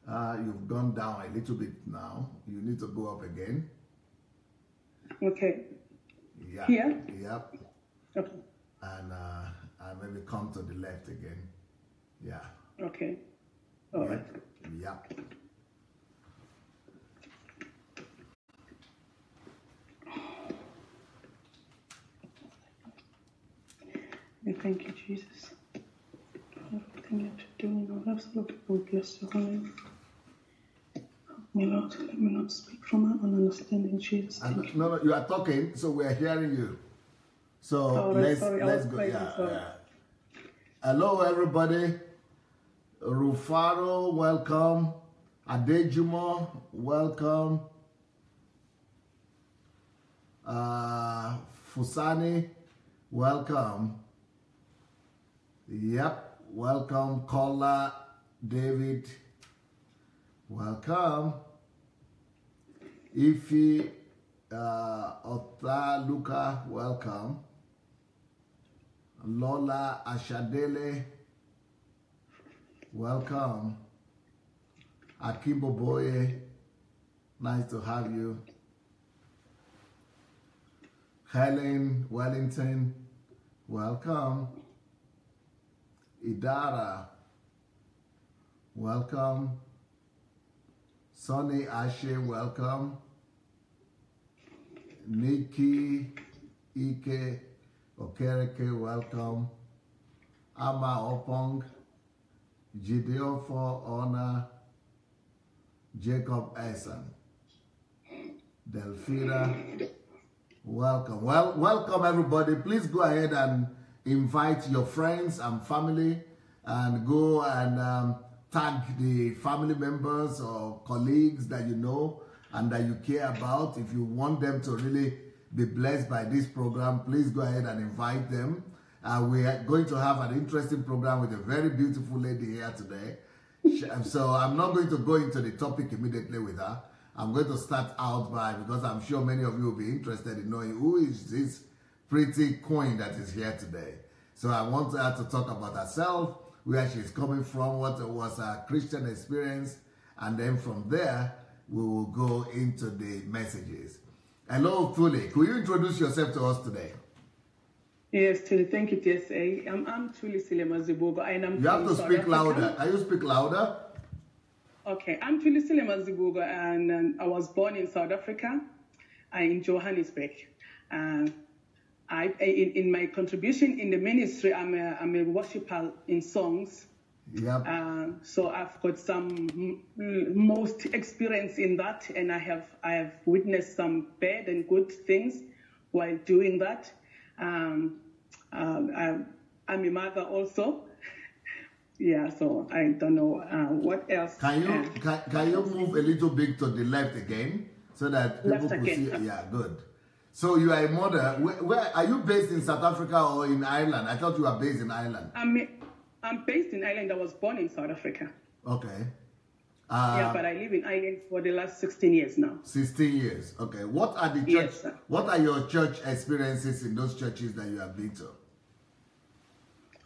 You've gone down a little bit now. You need to go up again. Okay. Yeah. Here? Yep. Okay. And maybe come to the left again. Yeah. Okay. All right. Yep. Thank you, Jesus. Everything that you're doing in our lives, Lord, we bless your holy name. Help me, Lord, let me not speak from my own understanding, Jesus. No, you are talking, so we are hearing you. So let's go. Yeah. Hello, everybody. Rufaro, welcome. Adejumo, welcome. Fusani, welcome. Yep, welcome. Kola, David, welcome. Ifi, Ota, Luca, welcome. Lola Ashadele, welcome. Akimbo Boye, nice to have you. Helen Wellington, welcome. Idara, welcome. Sonny Ashe, welcome. Nikki Ike Okereke, welcome. Ama Opong, Gideofo Ona, Jacob Essen, Delphina, welcome. Well, welcome everybody. Please go ahead and invite your friends and family and go and tag the family members or colleagues that you know and that you care about. If you want them to really be blessed by this program, please go ahead and invite them. We are going to have an interesting program with a very beautiful lady here today. So I'm not going to go into the topic immediately with her. I'm going to start out by, because I'm sure many of you will be interested in knowing who is this pretty queen that is here today. So I want her to talk about herself, where she's coming from, what was her Christian experience, and then from there, we will go into the messages. Hello, Thuli. Could you introduce yourself to us today? Yes, Thuli. Thank you, TSA. I'm Thuli Mazibuko, and I'm. You have to speak louder. Can you speak louder? Okay, I'm Thuli Mazibuko, and I was born in South Africa, in Johannesburg. In my contribution in the ministry, I'm a worshiper in songs. Yep. So I've got some most experience in that, and I have witnessed some bad and good things while doing that. I'm a mother also. Yeah, so I don't know what else. Can you move a little bit to the left again so that people can see? Yeah, good. So you are a mother. Where are you based, in South Africa or in Ireland? I thought you were based in Ireland. I'm based in Ireland. I was born in South Africa. Okay. Yeah, but I live in Ireland for the last 16 years now. 16 years. Okay. What are the church? Yes, what are your church experiences in those churches that you have been to?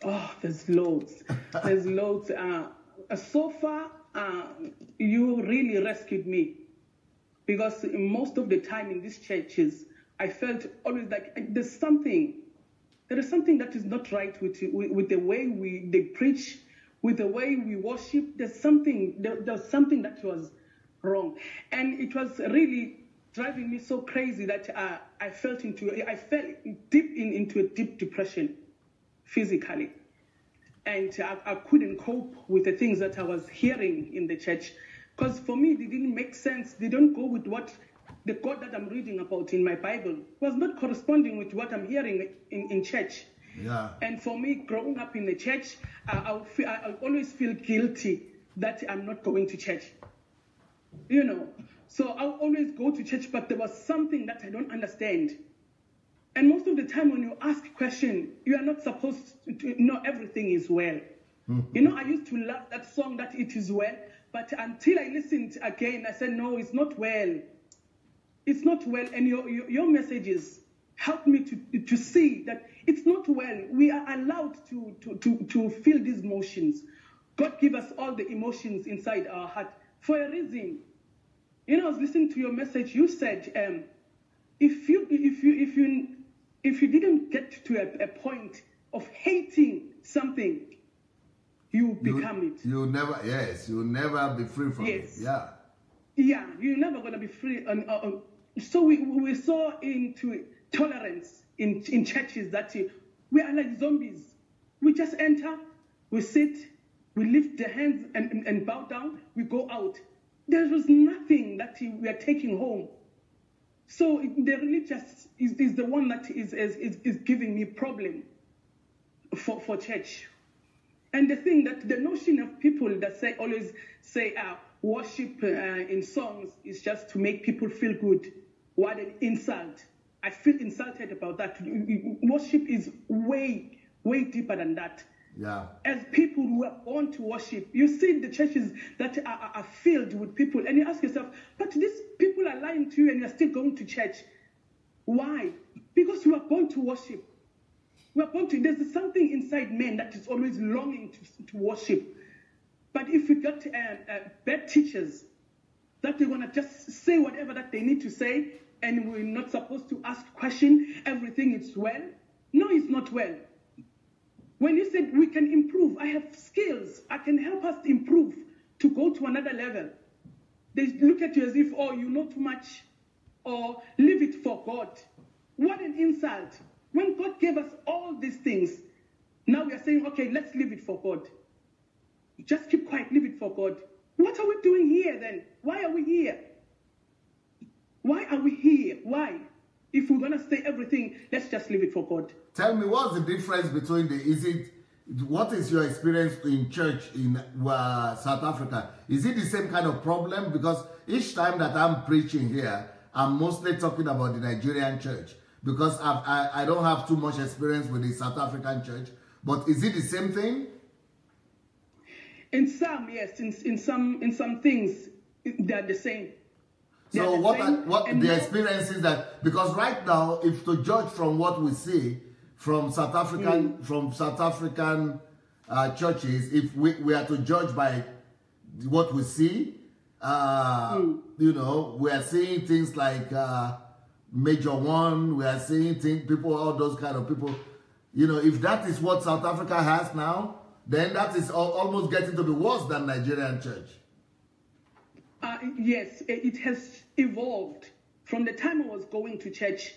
Oh, there's loads. There's loads. So far, you really rescued me, because most of the time in these churches, I felt always like there is something that is not right with the way they preach, with the way we worship. There's something that was wrong, and it was really driving me so crazy that I fell deep into a deep depression physically, and I couldn't cope with the things that I was hearing in the church, because for me they didn't make sense. They don't go with what the God that I'm reading about in my Bible was not corresponding with what I'm hearing in church. Yeah. And for me, growing up in the church, I always feel guilty that I'm not going to church. You know, so I'll always go to church, but there was something that I don't understand. And most of the time when you ask a question, you are not supposed to know everything is well. You know, I used to love that song, that it is well, but until I listened again, I said, no, it's not well. It's not well, and your messages help me to see that it's not well. We are allowed to feel these emotions. God give us all the emotions inside our heart, for a reason. You know, I was listening to your message. You said, if you didn't get to a point of hating something, you become it. You'll never be free from it. Yeah. Yeah, you're never gonna be free. So we saw into tolerance in churches that we are like zombies. We just enter, we sit, we lift the hands and bow down, we go out. There was nothing that we are taking home. So the religious is the one that is giving me problem for church. And the thing that the notion of people that always say worship in songs is just to make people feel good. What an insult. I feel insulted about that. Worship is way, way deeper than that. Yeah. As people who are born to worship, you see the churches that are filled with people, and you ask yourself, but these people are lying to you and you're still going to church. Why? Because we are born to worship. We are born to, there's something inside men that is always longing to worship. But if we got bad teachers, that they're going to just say whatever that they need to say, and we're not supposed to ask questions, everything is well. No, it's not well. When you said we can improve, I have skills, I can help us improve to go to another level. They look at you as if, oh, you know too much, or leave it for God. What an insult. When God gave us all these things, now we are saying, okay, let's leave it for God. Just keep quiet, leave it for God. What are we doing here then? Why are we here? Why are we here? Why? If we're going to say everything, let's just leave it for God. Tell me, what's the difference between what is your experience in church in South Africa? Is it the same kind of problem? Because each time that I'm preaching here, I'm mostly talking about the Nigerian church. Because I don't have too much experience with the South African church. But is it the same thing? In some, yes. In some things, they're the same. So what the experience is that, because right now, if to judge from what we see from South African churches, if we are to judge by what we see, you know, we are seeing things like Major One, we are seeing people, all those kind of people. You know, if that is what South Africa has now, then that is almost getting to be worse than Nigerian church. Yes, it has evolved. From the time I was going to church,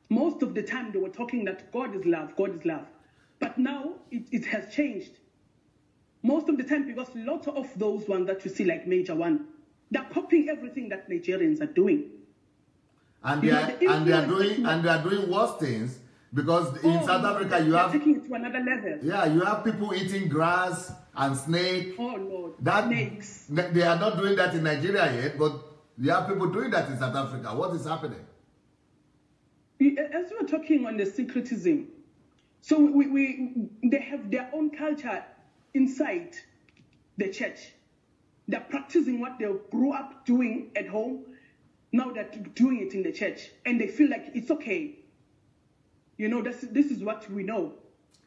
most of the time they were talking that God is love, God is love. But now it has changed. Most of the time, because lots of those ones that you see like Major One, they're copying everything that Nigerians are doing. And they are doing worse things, because in South Africa you have taking it to another level. Yeah, you have people eating grass and snake. Oh Lord, snakes. They are not doing that in Nigeria yet, but you have people doing that in South Africa. What is happening? As we were talking on the syncretism, so they have their own culture inside the church. They're practicing what they grew up doing at home. Now they're doing it in the church, and they feel like it's okay. You know, this is what we know.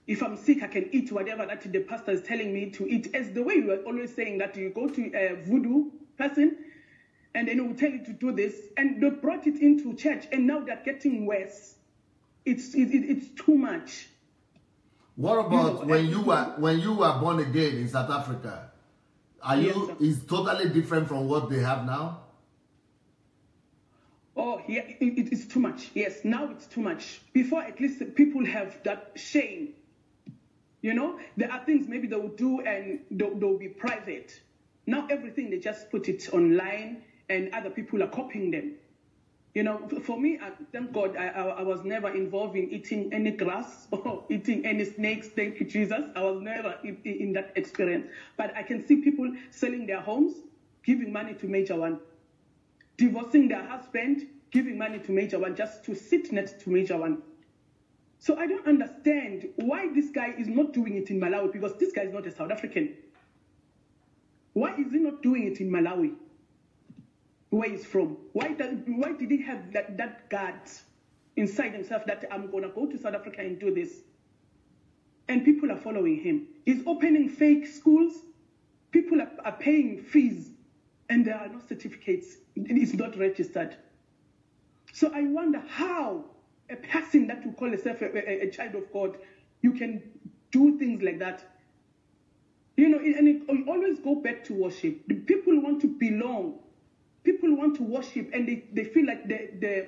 If I'm sick, I can eat whatever that the pastor is telling me to eat. As the way you are always saying that you go to a voodoo person, and then he will tell you to do this, and they brought it into church, and now they're getting worse. It's too much. What about when you were born again in South Africa? Is totally different from what they have now? Oh, yeah, it is too much. Yes, now it's too much. Before, at least people have that shame. You know, there are things maybe they will do and they'll be private. Now everything, they just put it online and other people are copying them. You know, for me, thank God, I was never involved in eating any grass or eating any snakes. Thank you, Jesus. I was never in that experience. But I can see people selling their homes, giving money to Major One. Divorcing their husband, giving money to Major One just to sit next to Major One. So I don't understand why this guy is not doing it in Malawi, because this guy is not a South African. Why is he not doing it in Malawi, where he's from? Why did he have that guts inside himself that I'm going to go to South Africa and do this? And people are following him. He's opening fake schools. People are paying fees and there are no certificates. It's not registered. So I wonder how a person that you call yourself a child of God, you can do things like that. You know, and it always go back to worship. The people want to belong. People want to worship, and they feel like the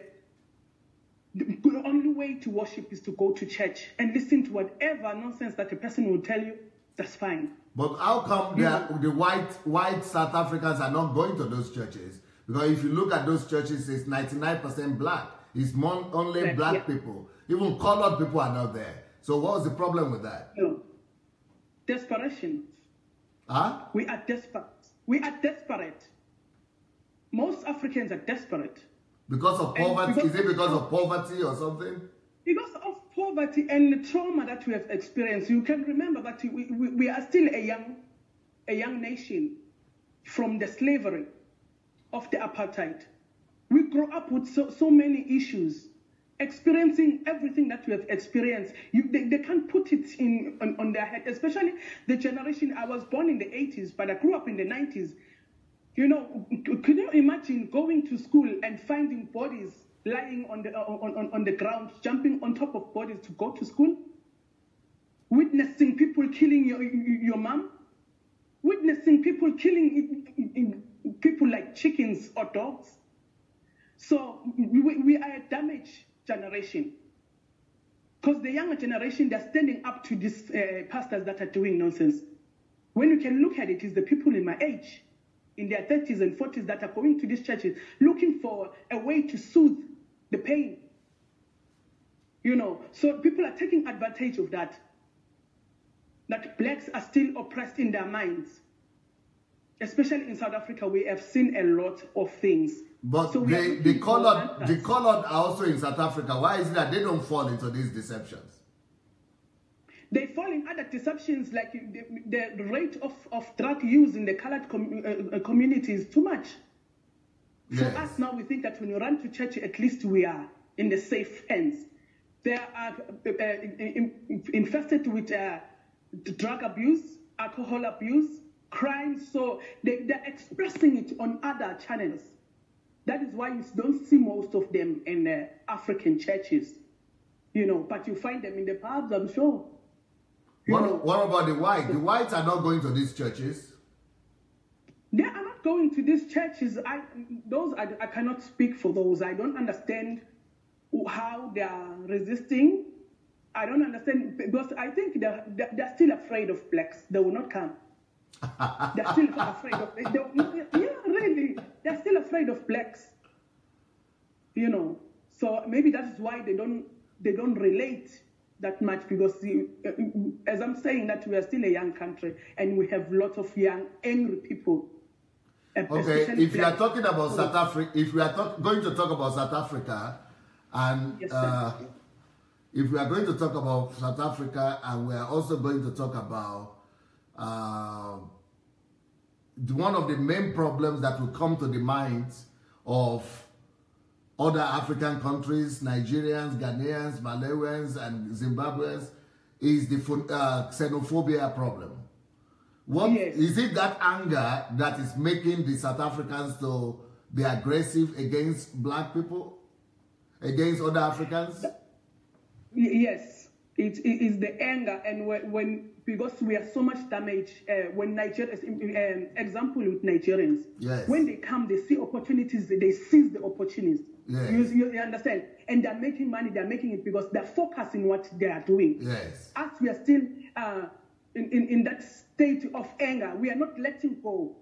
only way to worship is to go to church and listen to whatever nonsense that a person will tell you. That's fine. But how come the white South Africans are not going to those churches? Because if you look at those churches, it's 99% black. It's only black people. Even colored people are not there. So what was the problem with that? No. Desperation. Huh? We are desperate. We are desperate. Most Africans are desperate. Because of poverty? Is it because of poverty or something? Because of poverty and the trauma that we have experienced. You can remember that we are still a young nation from the slavery of the apartheid. We grow up with so many issues, experiencing everything that we have experienced. They can't put it on their head, especially the generation. I was born in the 80s, but I grew up in the 90s. You know, can you imagine going to school and finding bodies lying on the ground, jumping on top of bodies to go to school? Witnessing people killing your mom? Witnessing people killing people like chickens or dogs? So we are a damaged generation. Because the younger generation, they're standing up to these pastors that are doing nonsense. When you can look at it, it's the people in my age, in their 30s and 40s, that are going to these churches looking for a way to soothe the pain. You know, so people are taking advantage of that. That blacks are still oppressed in their minds. Especially in South Africa, we have seen a lot of things. But so the colored are also in South Africa. Why is it that they don't fall into these deceptions? They fall in other deceptions, like the rate of drug use in the colored community is too much. Yes. For us now, we think that when you run to church, at least we are in the safe hands. They are infested with drug abuse, alcohol abuse, crime. So they're expressing it on other channels. That is why you don't see most of them in African churches. You know, but you find them in the pubs, I'm sure. What about the whites? The whites are not going to these churches. They are not going to these churches. I cannot speak for those. I don't understand how they are resisting. I don't understand, because I think they're still afraid of blacks. They will not come. They're still afraid of. Really, they're still afraid of blacks. You know, so maybe that's why they don't relate that much, because as I'm saying, that we are still a young country and we have lots of young, angry people. Okay, if you are talking about South Africa, if we are going to talk about South Africa, and yes, if we are going to talk about South Africa, and we are also going to talk about one of the main problems that will come to the minds of other African countries, Nigerians, Ghanaians, Malawians, and Zimbabweans, is the xenophobia problem. What is it, that anger that is making the South Africans to be aggressive against black people, against other Africans? Yes, it is the anger, and because we are so much damaged. When Nigerians, example with Nigerians, yes, when they come, they see opportunities, they seize the opportunities. Yes. You understand? And they're making money, they're making it because they're focusing what they are doing. Yes. As we are still in that state of anger, we are not letting go.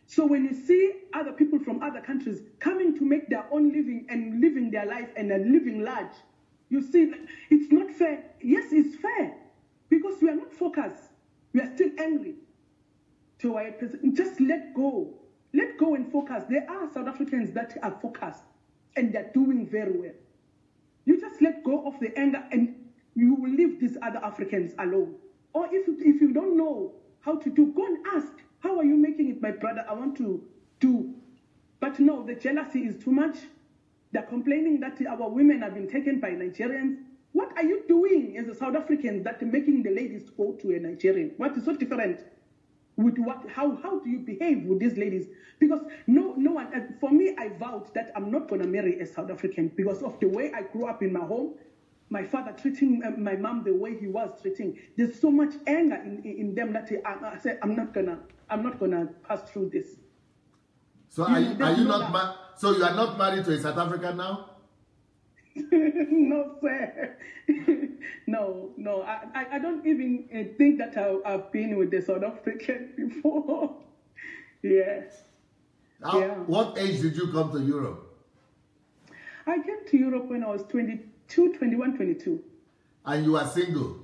So when you see other people from other countries coming to make their own living and living their life and living large, you see it's not fair. Yes, it's fair, because we are not focused. We are still angry. So just let go. Let go and focus. There are South Africans that are focused and they're doing very well. You just let go of the anger and you will leave these other Africans alone. Or if you don't know how to do, go and ask, how are you making it, my brother? I want to do. But no, the jealousy is too much. They're complaining that our women have been taken by Nigerians. What are you doing as a South African that making the ladies go to a Nigerian? What is so different? with what? How do you behave with these ladies? Because no one. For me, I vowed that I'm not gonna marry a South African because of the way I grew up in my home. My father treating my mom the way he was treating. There's so much anger in them that I said I'm not gonna pass through this. So are you not so you are not married to a South African now? No, sir. No. I don't even think that I've been with a South African before. Yeah. What age did you come to Europe? I came to Europe when I was 22, 21, 22. And you are single?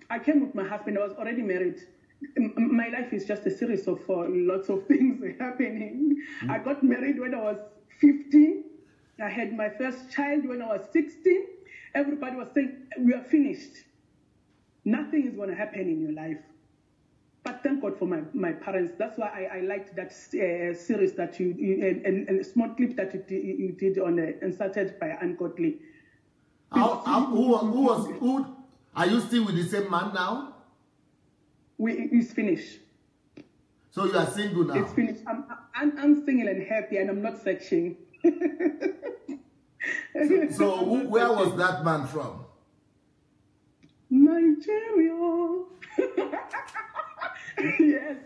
I came with my husband. I was already married. My life is just a series of lots of things happening. I got married when I was 15. I had my first child when I was 16. Everybody was saying, we are finished. Nothing is going to happen in your life. But thank God for my parents. That's why I liked that series that you and a small clip that you did on inserted by Ungodly. Who are you still with the same man now? It's finished. So you are single now? It's finished. I'm single and happy, and I'm not searching. So where was that man from? Nigeria. Yes.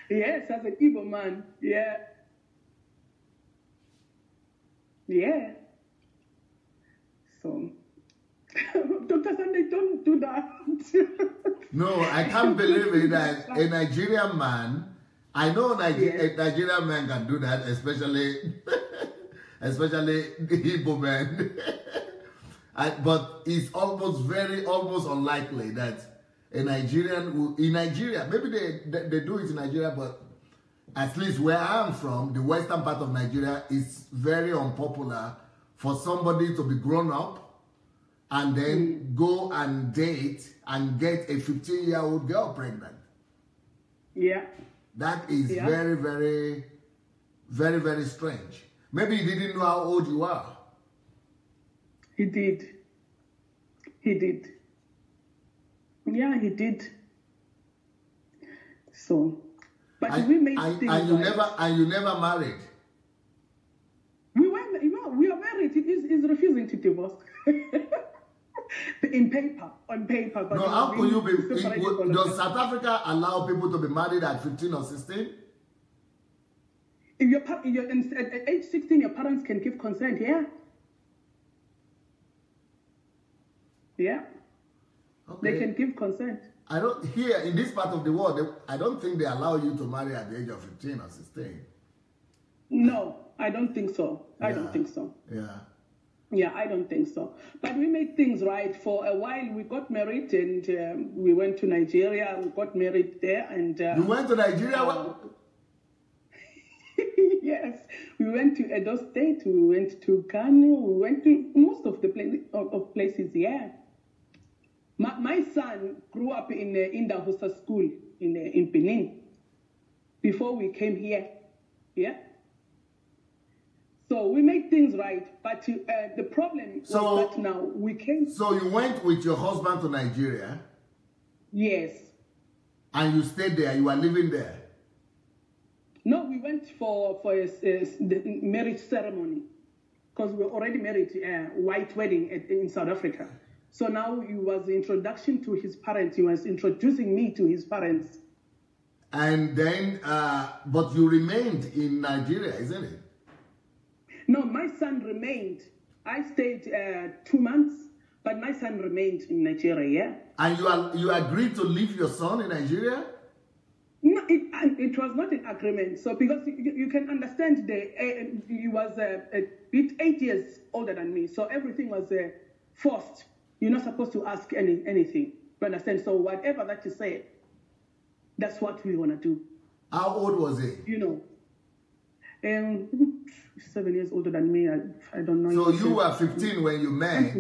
Yes, as an Igbo man. Yeah. Yeah. So, Dr. Sunday, don't do that. No, I can't believe it that a Nigerian man, I know a Nigerian man can do that, especially the Igbo man. But it's almost unlikely that a Nigerian in Nigeria, maybe they do it in Nigeria, but at least where I am from, the western part of Nigeria, is very unpopular for somebody to be grown up and then go and date and get a 15-year-old girl pregnant. Yeah. That is very, very, very, very strange. Maybe he didn't know how old you are. He did. Yeah, he did. So, but we made things. And you never married. We were, we are married. He's refusing to divorce. On paper. But no, how could you be? Does South Africa allow people to be married at 15 or 16? If at age 16, your parents can give consent. Yeah. Yeah. Okay. They can give consent. Here in this part of the world, I don't think they allow you to marry at the age of 15 or 16. No, I don't think so. I don't think so. Yeah, I don't think so. But we made things right. For a while, we got married and we went to Nigeria. We got married there. And you went to Nigeria? Yes. We went to Edo State. We went to Kano. We went to most of the places, yeah. My son grew up in Indahusa school in Benin before we came here. Yeah. So we made things right, but the problem was that now we came. So you went with your husband to Nigeria? Yes. And you stayed there, you were living there? No, we went for the marriage ceremony because we were already married, white wedding in South Africa. So now it was the introduction to his parents. He was introducing me to his parents. And then, but you remained in Nigeria, isn't it? No, my son remained. I stayed 2 months, but my son remained in Nigeria, yeah. And you agreed to leave your son in Nigeria? No, it was not an agreement. So because you can understand, he was a bit 8 years older than me, so everything was forced. You're not supposed to ask anything. You understand? So whatever that you say, that's what we want to do. How old was he? You know. 7 years older than me. I don't know. So you were 15 when you met.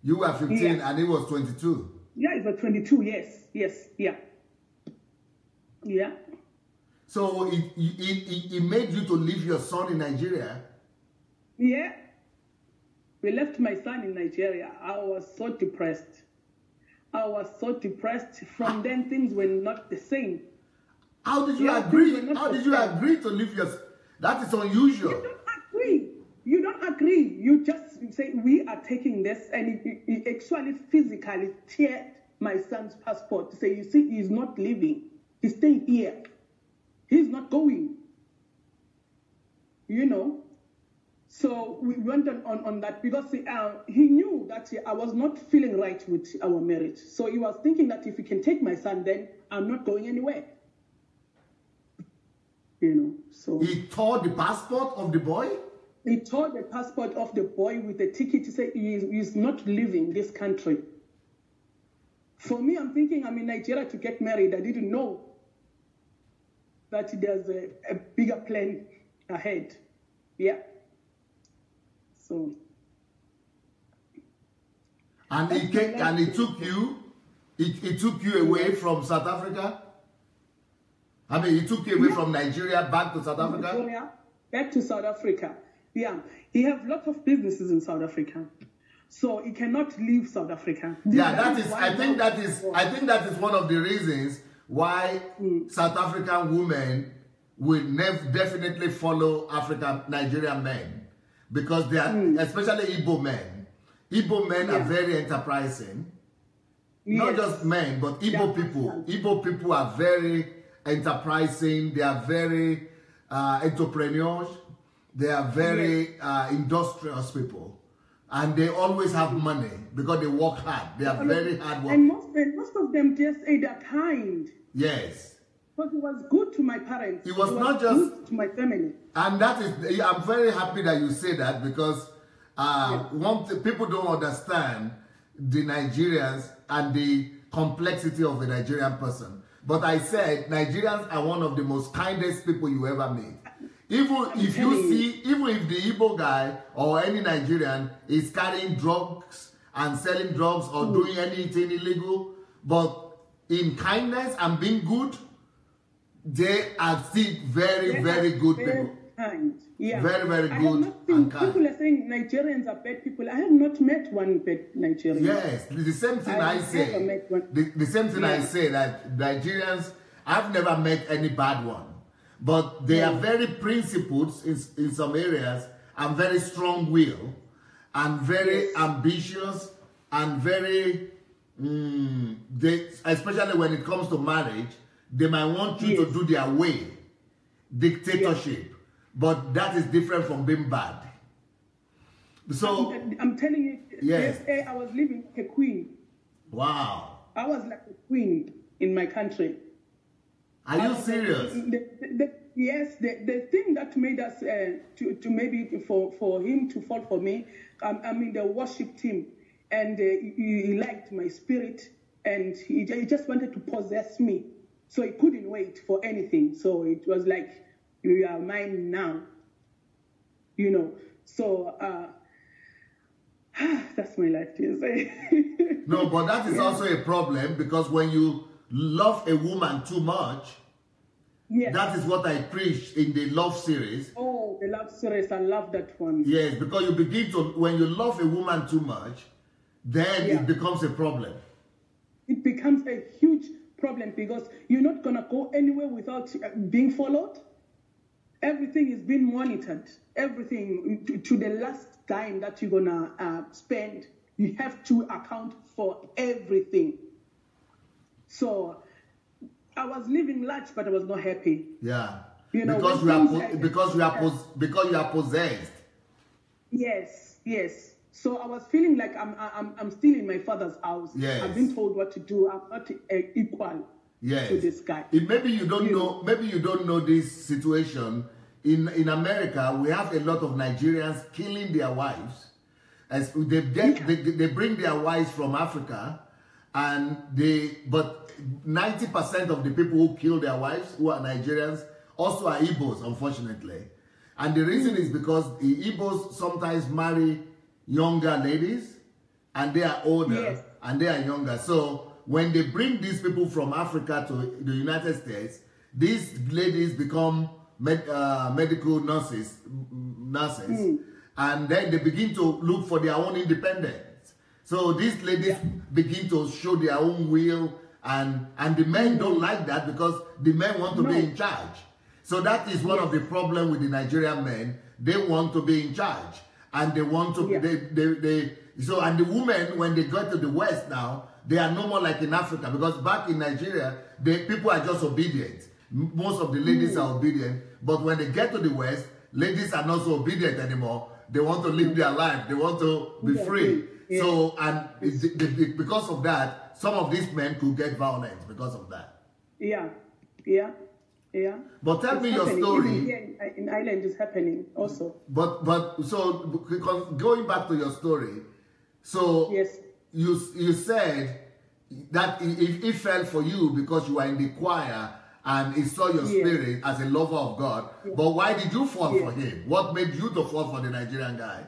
You were 15 and he was 22. Yeah, he was 22. Yes. Yeah. So he made you to leave your son in Nigeria? Yeah. We left my son in Nigeria. I was so depressed. I was so depressed. From then, things were not the same. How did you agree? How did you agree to leave your... That is unusual. You don't agree. You don't agree. You just say, we are taking this, and it actually physically teared my son's passport to say, you see, he's not leaving. He's staying here. He's not going. You know? So we went on that because he knew that I was not feeling right with our marriage. So he was thinking that if he can take my son, then I'm not going anywhere. You know, so... He tore the passport of the boy? He tore the passport of the boy with a ticket to say he's not leaving this country. For me, I'm thinking I'm in Nigeria to get married. I didn't know that there's a bigger plan ahead. Yeah. So. And he took you away from South Africa? I mean, he took you away from Nigeria back to South Africa? Nigeria, back to South Africa. Yeah. He has lots of businesses in South Africa. So he cannot leave South Africa. I think that is one of the reasons why South African women will definitely follow Nigerian men, because they are, especially Igbo men. Igbo men are very enterprising. Yes. Not just men, but Igbo people. Igbo people are very enterprising. They are very entrepreneurs. They are very industrious people. And they always have money because they work hard. They are very hard workers. And most of them just say they're kind. Yes. But he was good to my parents. He was not just good to my family. And that is, I'm very happy that you say that, because people don't understand the Nigerians and the complexity of a Nigerian person. But I said Nigerians are one of the most kindest people you ever meet. Even if the Igbo guy or any Nigerian is carrying drugs and selling drugs or doing anything illegal, but in kindness and being good, they are still very good people. Kind. Yeah. Very good and kind. People are saying Nigerians are bad people. I have not met one bad Nigerian. Yes, the same thing I say. The same thing I say, that Nigerians, I've never met any bad one. But they are very principled in some areas, and very strong-willed, and very ambitious, and very, especially when it comes to marriage, they might want you to do their way, dictatorship, but that is different from being bad. So I'm telling you, yesterday I was living like a queen. Wow. I was like a queen in my country. Are you serious? Yes, the thing that made us to maybe for him to fall for me, I'm in the worship team, and he liked my spirit, and he just wanted to possess me, so he couldn't wait for anything. So it was like, you are mine now, you know. So that's my life to say. No, but that is also a problem, because when you love a woman too much, that is what I preach in the love series. Oh, the love series, I love that one. Yes, because you begin to, when you love a woman too much, then it becomes a problem. It becomes a huge problem, because you're not going to go anywhere without being followed. Everything is being monitored. Everything, to the last dime that you're going to spend, you have to account for everything. So I was living large, but I was not happy. Yeah. You know, because you are possessed. Yes. So I was feeling like I'm still in my father's house. Yes. I've been told what to do. I'm not equal to this guy. Maybe you don't know. Maybe you don't know this situation. In America, we have a lot of Nigerians killing their wives. As they bring their wives from Africa, but 90% of the people who kill their wives, who are Nigerians, also are Igbos, unfortunately. And the reason is because the Igbos sometimes marry younger ladies, and they are older, and they are younger. So when they bring these people from Africa to the United States, these ladies become medical nurses, and then they begin to look for their own independence. So these ladies begin to show their own will, and the men don't like that because the men want to be in charge. So that is one of the problems with the Nigerian men. They want to be in charge, and they want to. And the women, when they go to the West now, they are no more like in Africa, because back in Nigeria, people are just obedient. Most of the ladies are obedient, but when they get to the West, ladies are not so obedient anymore. They want to live their life. They want to be free. So, and because of that, some of these men could get violent because of that. Yeah. But tell me your story. Even here in Ireland is happening also. But so going back to your story, so yes, you said that it fell for you because you were in the choir and he saw your spirit as a lover of God. But why did you fall for him? What made you to fall for the Nigerian guy?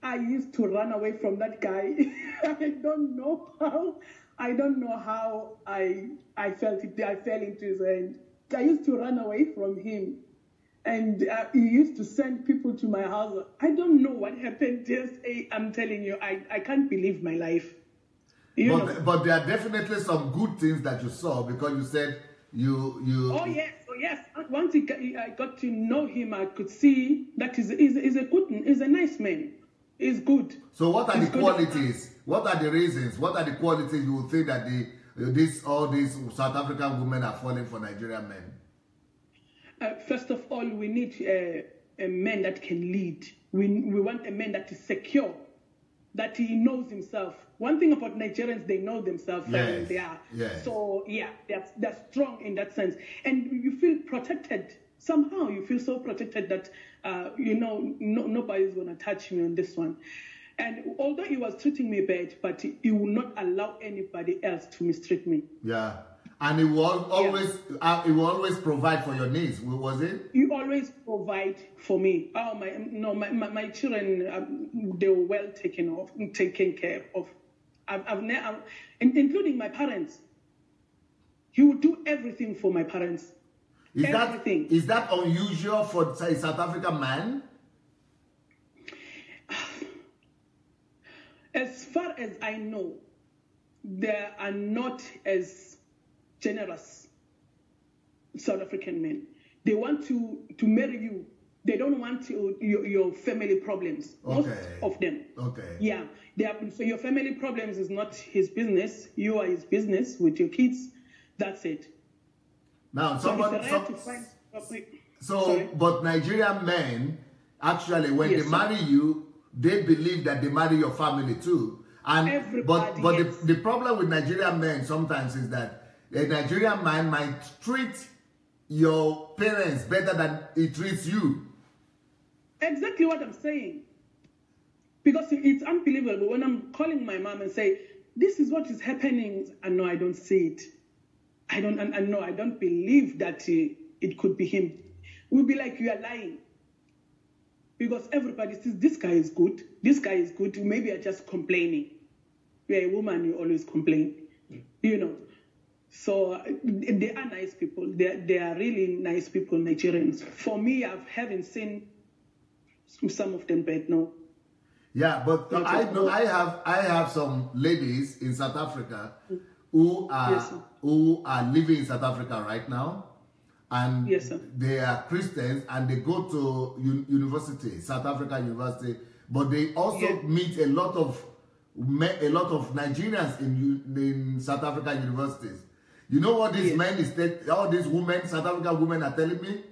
I used to run away from that guy. I don't know how I felt it. I fell into his hand. I used to run away from him. And he used to send people to my house. I don't know what happened. I'm telling you, I can't believe my life. But there are definitely some good things that you saw, because you said you. Oh yes. Once I got to know him, I could see that he's a nice man. He's good. So what are the qualities? What are the reasons? What are the qualities you would think that all these South African women are falling for Nigerian men? First of all, we need a man that can lead. We want a man that is secure, that he knows himself. One thing about Nigerians, they know themselves. Yes. They are. Yes. So, they're strong in that sense. And you feel protected. Somehow you feel so protected that, nobody's going to touch me on this one. And although he was treating me bad, but he will not allow anybody else to mistreat me. Yeah. And he will always provide for your needs, was it? You always provide for me. Oh my children, they were well taken care of. Including my parents. He would do everything for my parents. Is that unusual for a South African man? As far as I know, they are not as generous South African men. They want to marry you. They don't want your family problems. Most of them. Okay. Yeah. So your family problems is not his business. You are his business with your kids. That's it. Now, but Nigerian men, actually, when they marry you, they believe that they marry your family too. The problem with Nigerian men sometimes is that a Nigerian man might treat your parents better than he treats you. Exactly what I'm saying. Because it's unbelievable when I'm calling my mom and say, this is what is happening, and no, I don't see it. I don't believe that it could be him. We'll be like, you are lying. Because everybody says, this guy is good. This guy is good. Maybe you're just complaining. You're a woman, you always complain. So they are nice people. They are really nice people, Nigerians. For me, I haven't seen some of them bad, no. Yeah, but I have some ladies in South Africa who are living in South Africa right now, and they are Christians, and they go to university, South Africa University, but they also meet a lot of Nigerians in South African universities. You know what these all these women, South African women are telling me?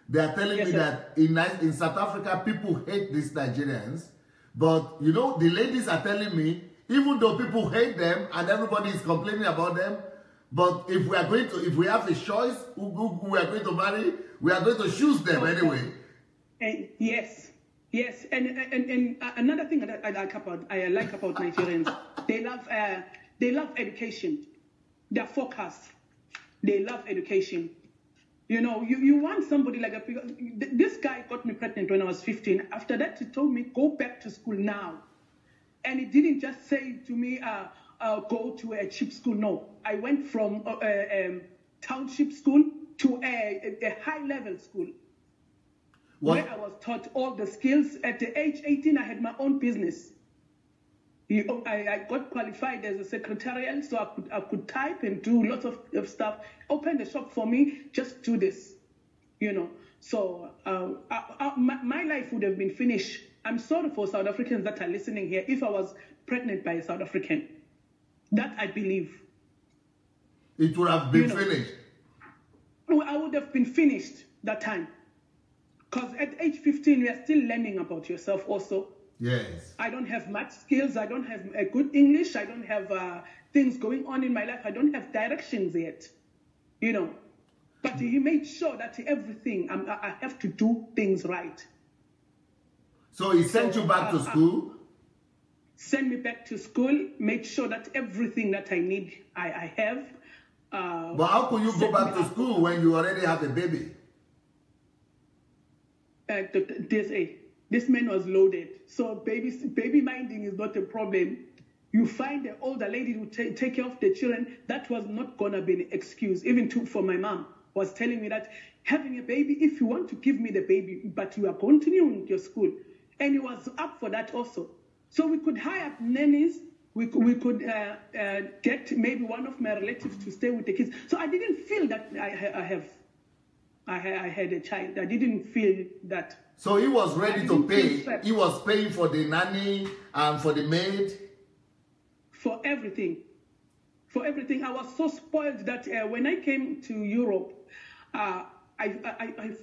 They are telling me that in South Africa, people hate these Nigerians, but the ladies are telling me, even though people hate them and everybody is complaining about them, but if we have a choice who we are going to marry, we are going to choose them anyway. And yes, and another thing that I like about Nigerians, they love education. They're focused. They love education. You want somebody like this guy got me pregnant when I was 15. After that, he told me, go back to school now. And he didn't just say to me, go to a cheap school. No, I went from township school to a high-level school. Where I was taught all the skills. At the age 18, I had my own business. I got qualified as a secretarian, so I could type and do lots of stuff. Open the shop for me, just do this, you know. So my life would have been finished. I'm sorry for South Africans that are listening here if I was pregnant by a South African. That I believe. It would have been finished. I would have been finished that time. Because at age 15, we are still learning about yourself also. Yes. I don't have much skills. I don't have a good English. I don't have things going on in my life. I don't have directions yet, you know. But he made sure that everything, I have to do things right. So he sent you back to school? Send me back to school, made sure that everything that I need, I have. But how could you go back to school when you already have a baby? This man was loaded. So baby minding is not a problem. You find an older lady who take care of the children. That was not going to be an excuse. Even for my mom was telling me that having a baby, if you want to give me the baby, but you are continuing your school. And he was up for that also. So we could hire nannies. We could get maybe one of my relatives to stay with the kids. So I didn't feel that I had a child. I didn't feel that. So he was ready to pay. He was paying for the nanny and for the maid? For everything. For everything. I was so spoiled that when I came to Europe, I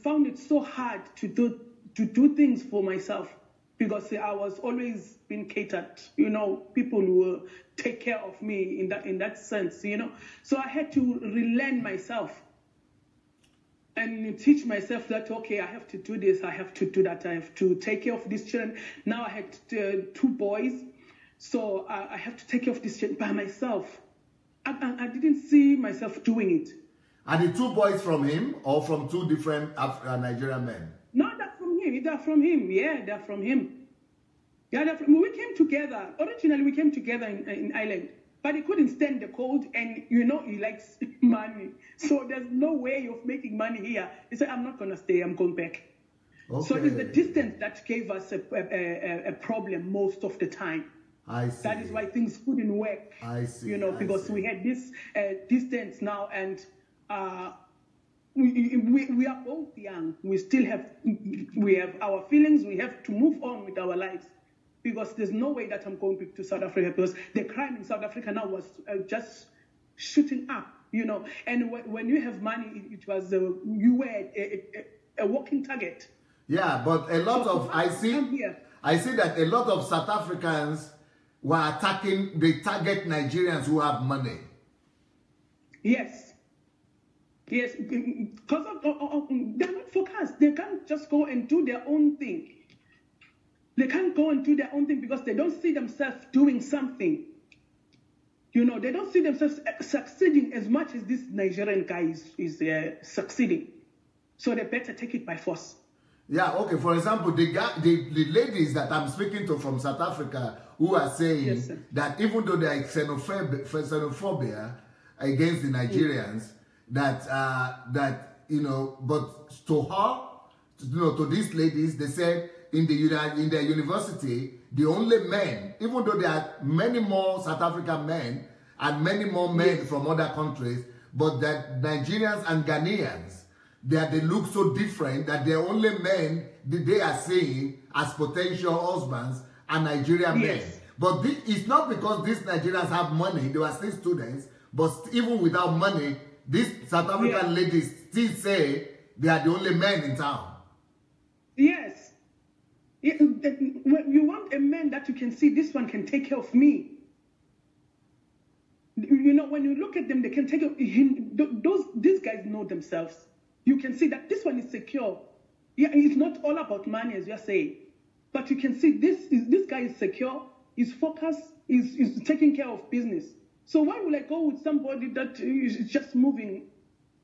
found it so hard to do things for myself. Because I was always being catered, you know, people will take care of me in that sense, you know. So I had to relearn myself and teach myself that, okay, I have to do this, I have to do that, I have to take care of these children. Now I had 2 boys, so I have to take care of these children by myself. I didn't see myself doing it. Are the 2 boys from him or from 2 different Nigerian men? No, they're from him. They're from him. Yeah, they're from him. Yeah, we came together. Originally, we came together in Ireland, but he couldn't stand the cold, and you know he likes money. So there's no way of making money here. He said, "I'm not gonna stay. I'm going back." Okay. So it's the distance that gave us a problem most of the time. I see. That is why things couldn't work. I see. You know, because we had this distance now, and we are both young. We have our feelings. We have to move on with our lives. Because there's no way that I'm going back to South Africa, because the crime in South Africa now was just shooting up, you know. And when you have money, it was you were a walking target. Yeah, but a lot of I see that a lot of South Africans were attacking. They target Nigerians who have money. Yes, because they're not focused. They can't just go and do their own thing. They can't go and do their own thing because they don't see themselves doing something. You know, they don't see themselves succeeding as much as this Nigerian guy is succeeding. So they better take it by force. Yeah, okay. For example, the ladies that I'm speaking to from South Africa who are saying that even though there is xenophobia against the Nigerians, that you know, but to her, you know, to these ladies, they said, in their university, the only men, even though there are many more South African men and many more men from other countries, but that Nigerians and Ghanaians, they look so different that the only men that they are seeing as potential husbands are Nigerian men. But it's not because these Nigerians have money, they were still students, but even without money, these South African ladies still say they are the only men in town. Yes. You want a man that you can see, this one can take care of me. You know, when you look at them, they can take care of him. These guys know themselves. You can see that this one is secure. Yeah, it's not all about money, as you're saying. But you can see this guy is secure, he's focused, is taking care of business. So why would I go with somebody that is just moving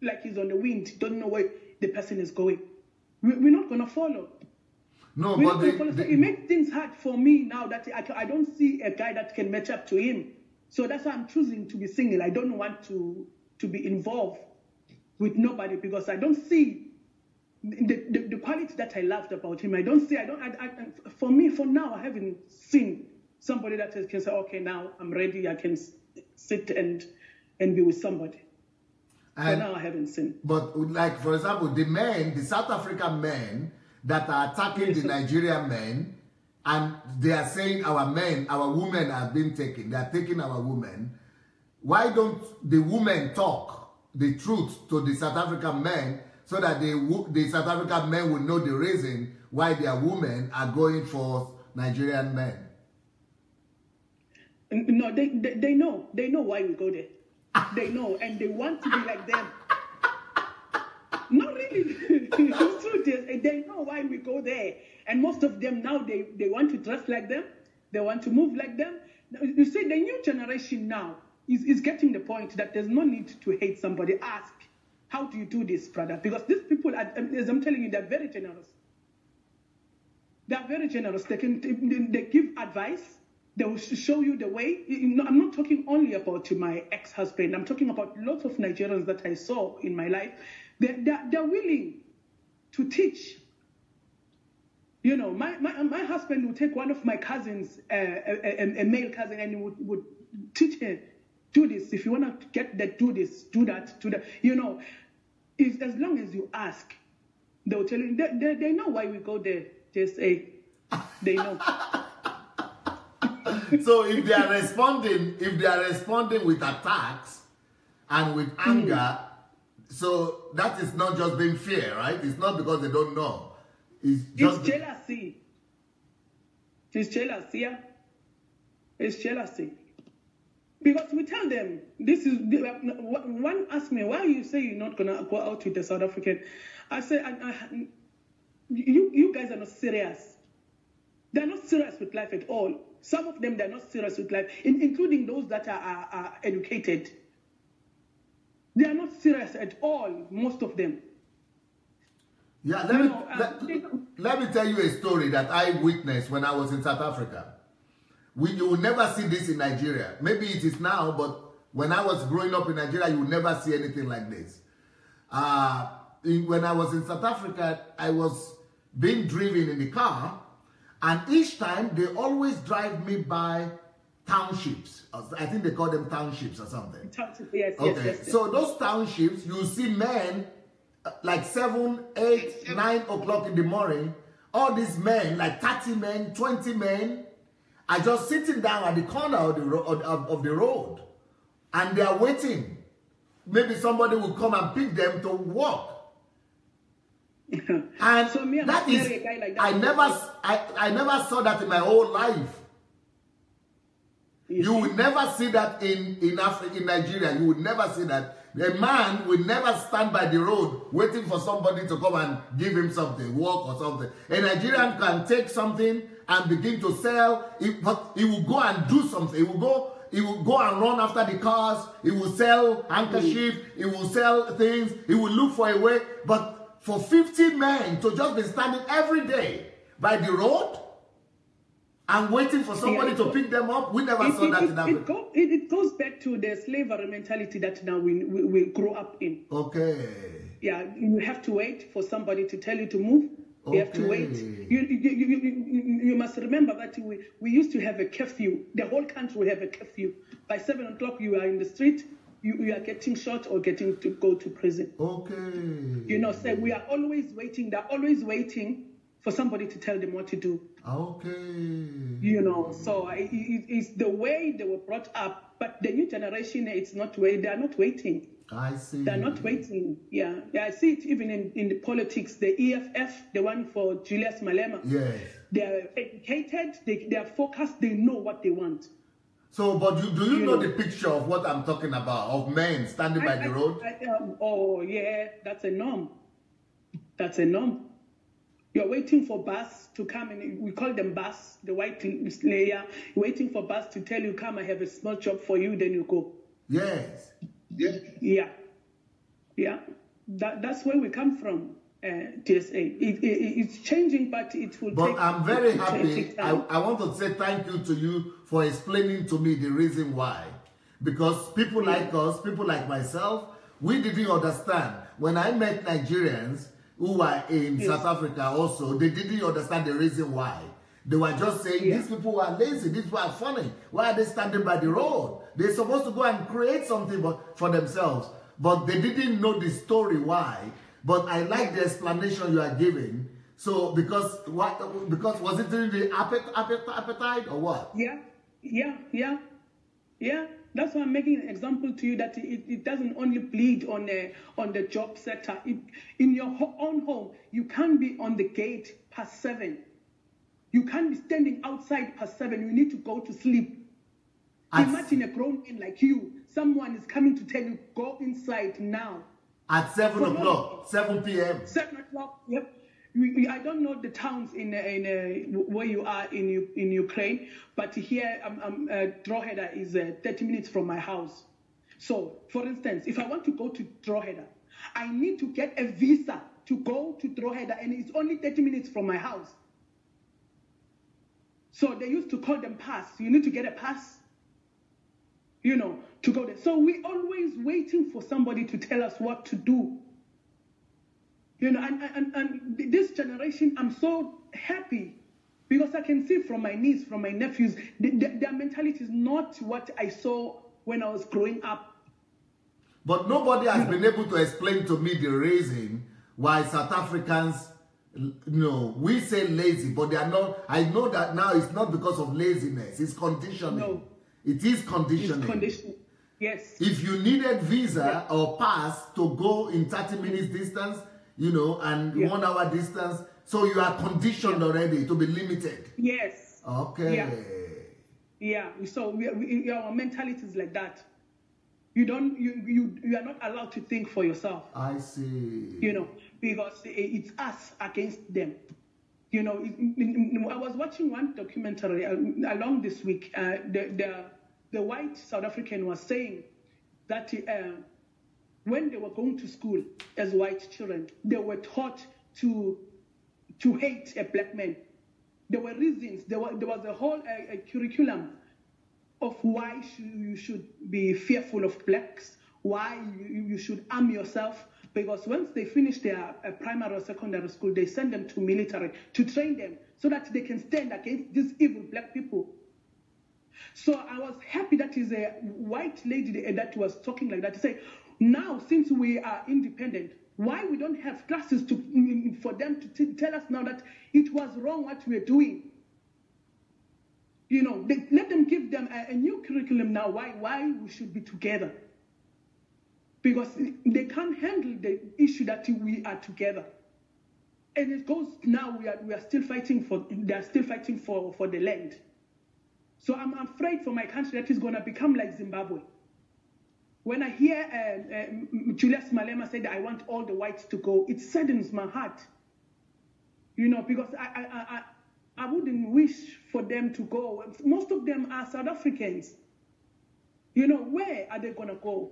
like he's on the wind, don't know where the person is going? We're not going to follow. No, but it makes things hard for me now that I don't see a guy that can match up to him. So that's why I'm choosing to be single. I don't want to be involved with nobody because I don't see the quality that I loved about him. For now, I haven't seen somebody that can say, okay, now I'm ready, I can sit and be with somebody. For now, I haven't seen. But like, for example, the South African men that are attacking the Nigerian men, and they are saying our women have been taken. They are taking our women. Why don't the women talk the truth to the South African men so that the South African men will know the reason why their women are going for Nigerian men? No, they know. They know why we go there. They know, and they want to be like them. Not really. It's true. They know why we go there. And most of them now, they want to dress like them. They want to move like them. You see, the new generation now is getting the point that there's no need to hate somebody. Ask, how do you do this, brother? Because these people, as I'm telling you, they're very generous. They're very generous. They give advice. They will show you the way. I'm not talking only about my ex-husband. I'm talking about lots of Nigerians that I saw in my life. They're willing to teach. You know, my husband would take one of my cousins, a male cousin, and he would teach her, do this. If you want to get that, do this, do that, do that. You know, as long as you ask, they'll tell you. They know why we go there. They know. So if they are responding with attacks and with anger, so that is not just being fair, right? It's not because they don't know. It's jealousy. It's jealousy, yeah. It's jealousy. Because we tell them, this is, one asked me, why you say you're not going to go out with the South African? I say, you guys are not serious. They're not serious with life at all. Some of them, they're not serious with life, including those that are educated. They are not serious at all, most of them. Yeah, let me tell you a story that I witnessed when I was in South Africa. You will never see this in Nigeria. Maybe it is now, but when I was growing up in Nigeria, you will never see anything like this. When I was in South Africa, I was being driven in the car, and each time they always drive me by townships. I think they call them townships or something. Yes, okay. Yes. So those townships, you see men like 7, 8, 9 o'clock in the morning. All these men, like 30 men, 20 men, are just sitting down at the corner of the road, and they are waiting. Maybe somebody will come and pick them to walk. And so me, that is, like that. I never saw that in my whole life. You will never see that in Africa, in Nigeria. You would never see that. A man will never stand by the road waiting for somebody to come and give him something, walk or something. A Nigerian can take something and begin to sell, but he will go and do something. He will go and run after the cars. He will sell handkerchief. He will sell things. He will look for a way. But for 50 men to just be standing every day by the road and waiting for somebody to pick them up, we never saw that in Africa. It goes back to the slavery mentality that now we grow up in. Okay. Yeah, you have to wait for somebody to tell you to move. You have to wait. You must remember that we used to have a curfew. The whole country will have a curfew. By 7 o'clock, you are in the street. You are getting shot or getting to go to prison. Okay. You know, so we are always waiting. They're always waiting for somebody to tell them what to do. Okay. You know, so it's the way they were brought up. But the new generation, it's not way. They are not waiting. I see. They're not waiting. Yeah, I see it even in the politics. The EFF, the one for Julius Malema. Yes. They are educated. They are focused. They know what they want. So, but do you know the picture of what I'm talking about, of men standing by the road? Oh, yeah, that's a norm. That's a norm. You're waiting for bus to come, and we call them bus, the white layer. You're waiting for bus to tell you, come, I have a small job for you, then you go. Yes. Yeah. That's where we come from. TSA. It's changing, but it will But take... I'm very happy. I want to say thank you to you for explaining to me the reason why. Because people like us, people like myself, we didn't understand. When I met Nigerians who were in South Africa also, they didn't understand the reason why. They were just saying, these people are lazy, these people are funny. Why are they standing by the road? They're supposed to go and create something for themselves. But they didn't know the story why. But I like the explanation you are giving. So, because was it really the appetite or what? Yeah. That's why I'm making an example to you that it doesn't only bleed on the job sector. In your own home, you can't be on the gate past 7. You can't be standing outside past 7. You need to go to sleep. Imagine a grown man like you. Someone is coming to tell you, go inside now. At 7 o'clock, 7 p.m. 7 o'clock, yep. I don't know the towns in where you are in Ukraine, but here Drogheda is 30 minutes from my house. So, for instance, if I want to go to Drogheda, I need to get a visa to go to Drogheda, and it's only 30 minutes from my house. So they used to call them pass. You need to get a pass, to go there. So we're always waiting for somebody to tell us what to do. And this generation, I'm so happy because I can see from my niece, from my nephews, their mentality is not what I saw when I was growing up. But nobody has been able to explain to me the reason why South Africans, we say lazy, but they are not. I know that now it's not because of laziness. It's conditioning. No. It is conditioning. It's conditioning. Yes. If you needed visa or pass to go in 30 minutes distance, and 1 hour distance, so you are conditioned already to be limited. Yes. Okay. Yeah. So our mentality is like that. You are not allowed to think for yourself. I see. Because it's us against them. I was watching one documentary along this week. The white South African was saying that when they were going to school as white children, they were taught to hate a black man. There were reasons. There was a whole curriculum of why you should be fearful of blacks, why you should arm yourself. Because once they finish their primary or secondary school, they send them to military to train them so that they can stand against these evil black people. So I was happy that is a white lady that was talking like that to say, now since we are independent, why we don't have classes for them to tell us now that it was wrong what we are doing? Let them give them a new curriculum now. Why we should be together? Because they can't handle the issue that we are together, and it goes now. We are still fighting for. They are still fighting for the land. So I'm afraid for my country that is going to become like Zimbabwe. When I hear Julius Malema said, "I want all the whites to go," it saddens my heart. Because I wouldn't wish for them to go. Most of them are South Africans. Where are they going to go?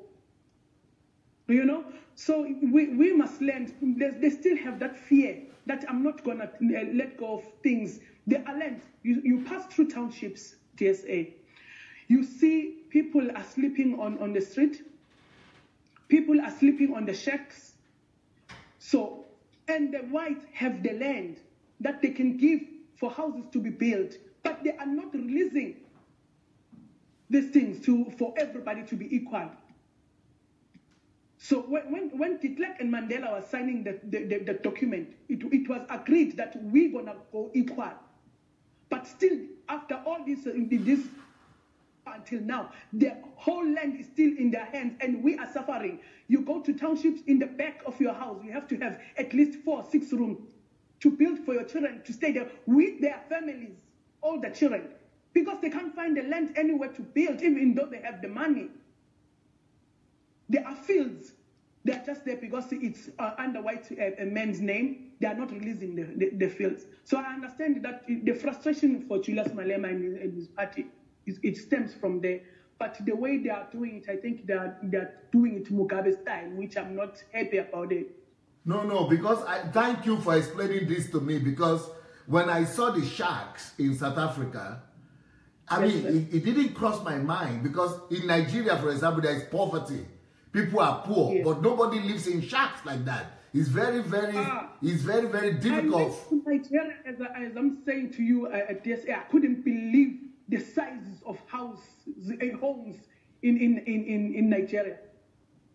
So we must learn. They still have that fear that I'm not going to let go of things. They are learned. You pass through townships, TSA. You see people are sleeping on the street. People are sleeping on the shacks. So, and the whites have the land that they can give for houses to be built, but they are not releasing these things for everybody to be equal. So when de Klerk and Mandela were signing the document, it was agreed that we're going to go equal. But still, after all this until now, the whole land is still in their hands and we are suffering. You go to townships in the back of your house, you have to have at least 4 or 6 rooms to build for your children to stay there with their families, all the children, because they can't find the land anywhere to build, even though they have the money. There are fields. They are just there because it's under white man's name. They are not releasing the fields. So I understand that the frustration for Julius Malema and his party, it stems from there. But the way they are doing it, I think they are doing it Mugabe style, which I'm not happy about it. No, because thank you for explaining this to me, because when I saw the sharks in South Africa, it didn't cross my mind, because in Nigeria, for example, there is poverty. People are poor, but nobody lives in shacks like that. It's very, very difficult. I went to Nigeria, as I'm saying to you, I couldn't believe the sizes of homes in Nigeria.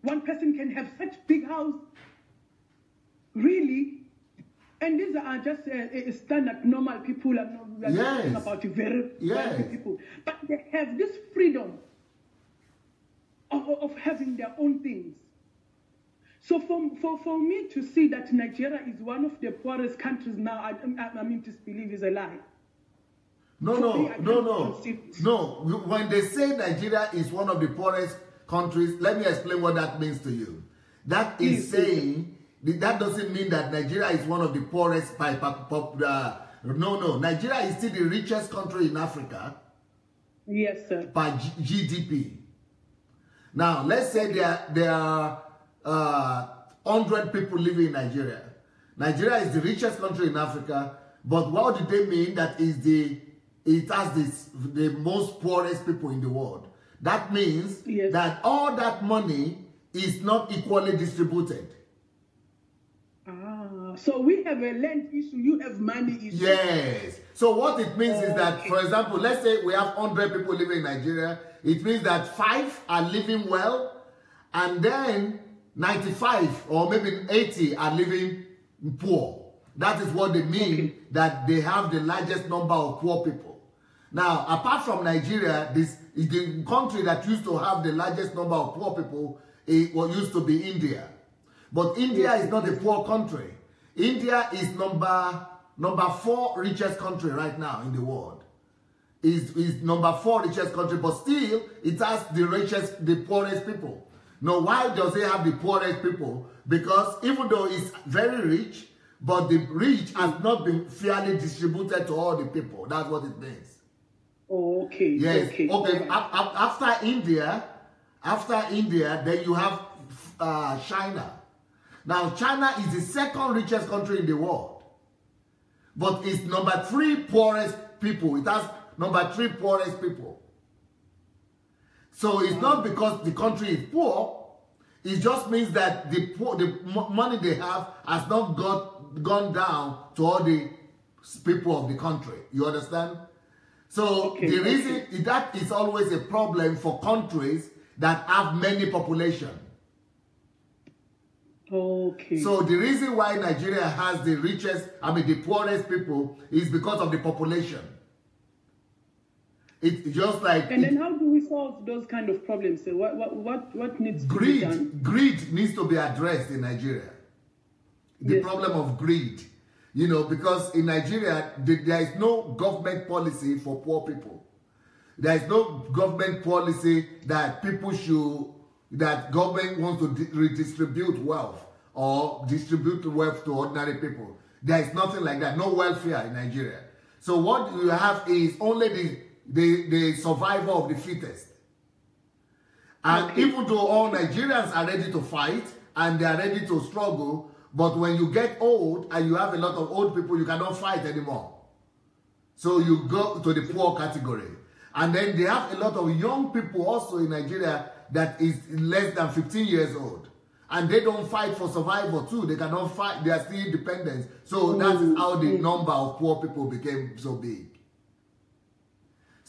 One person can have such big house, really, and these are just standard normal people. I'm not talking about very wealthy people, but they have this freedom of having their own things. So for me to see that Nigeria is one of the poorest countries now, I mean, disbelief is a lie. No. When they say Nigeria is one of the poorest countries, let me explain what that means to you. That is saying, that doesn't mean that Nigeria is one of the poorest by no. Nigeria is still the richest country in Africa. Yes, sir. By GDP. Now, let's say there are 100 people living in Nigeria. Nigeria is the richest country in Africa, but what do they mean that it has the most poorest people in the world? That means that all that money is not equally distributed. So we have a land issue, you have money issue. Yes. So what it means is that, for example, let's say we have 100 people living in Nigeria. It means that 5 are living well, and then 95 or maybe 80 are living poor. That is what they mean, that they have the largest number of poor people. Now, apart from Nigeria, this is the country that used to have the largest number of poor people. What used to be India. But India is not a poor country. India is number 4 richest country right now in the world. Is number 4 richest country, but still it has the poorest people. Now, why does it have the poorest people? Because even though it's very rich, but the rich has not been fairly distributed to all the people. That's what it means. Okay. Yes. Okay. After India, then you have China. Now, China is the 2nd richest country in the world, but it's number 3 poorest people. It has number 3 poorest people. So it's not because the country is poor. It just means that the money they have has not gone down to all the people of the country. You understand? So the reason that is always a problem for countries that have many population. Okay. So the reason why Nigeria has the poorest people is because of the population. It's just like. And then how do we solve those kind of problems? So what needs to be done? Greed needs to be addressed in Nigeria. The problem of greed. You know, because in Nigeria, there is no government policy for poor people. There is no government policy that that government wants to redistribute wealth or distribute wealth to ordinary people. There is nothing like that. No welfare in Nigeria. So what you have is only the survival of the fittest. And even though all Nigerians are ready to fight and they are ready to struggle, but when you get old and you have a lot of old people, you cannot fight anymore. So you go to the poor category. And then they have a lot of young people also in Nigeria that is less than 15 years old. And they don't fight for survival too. They cannot fight. They are still independent. So that is how the number of poor people became so big.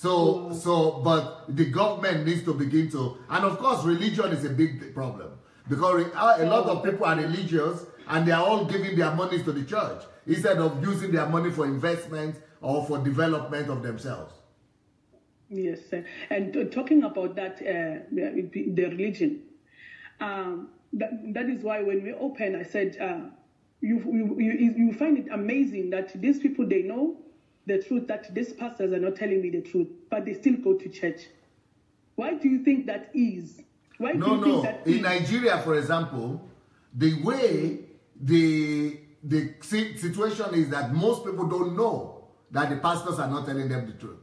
But the government needs to begin to, and of course religion is a big problem. Because a lot of people are religious and they are all giving their money to the church instead of using their money for investment or for development of themselves. Yes, and talking about that, the religion, that is why when we open, I said, you find it amazing that these people, they know the truth, that these pastors are not telling me the truth, but they still go to church. Why do you think that is? Why do you think that in Nigeria, for example, the way the situation is that most people don't know that the pastors are not telling them the truth.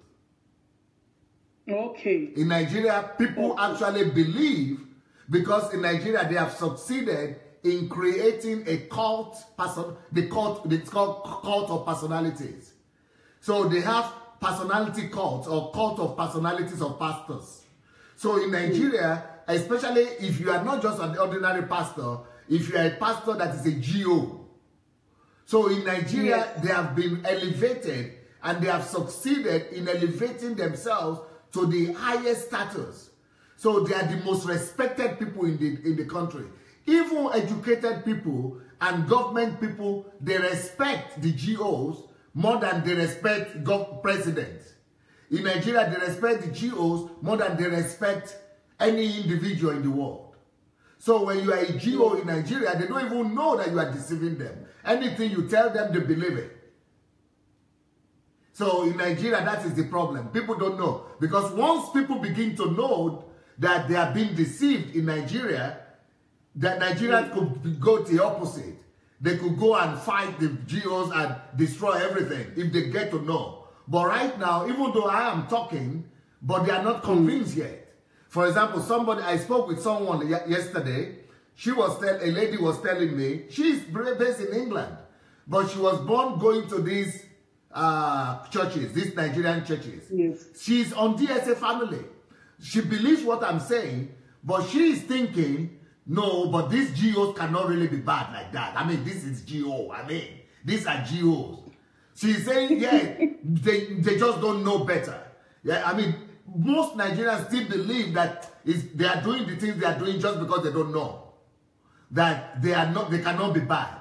Okay. In Nigeria, people actually believe, because in Nigeria they have succeeded in creating a cult, it's called cult of personalities. So they have personality cults or cult of personalities of pastors. So in Nigeria, especially if you are not just an ordinary pastor, if you are a pastor that is a GO. So in Nigeria, Yes. they have been elevated and they have succeeded in elevating themselves to the highest status. So they are the most respected people in the country. Even educated people and government people, they respect the GOs more than they respect presidents. In Nigeria, they respect the GOs more than they respect any individual in the world. So when you are a GO in Nigeria, they don't even know that you are deceiving them. Anything you tell them, they believe it. So in Nigeria, that is the problem. People don't know. Because once people begin to know that they are being deceived in Nigeria, that Nigerians could go the opposite. They could go and fight the GOs and destroy everything if they get to know. But right now, even though I am talking, but they are not convinced yet. For example, I spoke with someone yesterday. A lady was telling me, she's based in England, but she was born going to these churches, these Nigerian churches. Yes. She's on DSA family. She believes what I'm saying, but she is thinking, no, but these GOs cannot really be bad like that. I mean, this is GO. I mean, these are GOs. She's saying, yeah, they just don't know better. Yeah, I mean, most Nigerians still believe that they are doing the things they are doing just because they don't know. That they cannot be bad.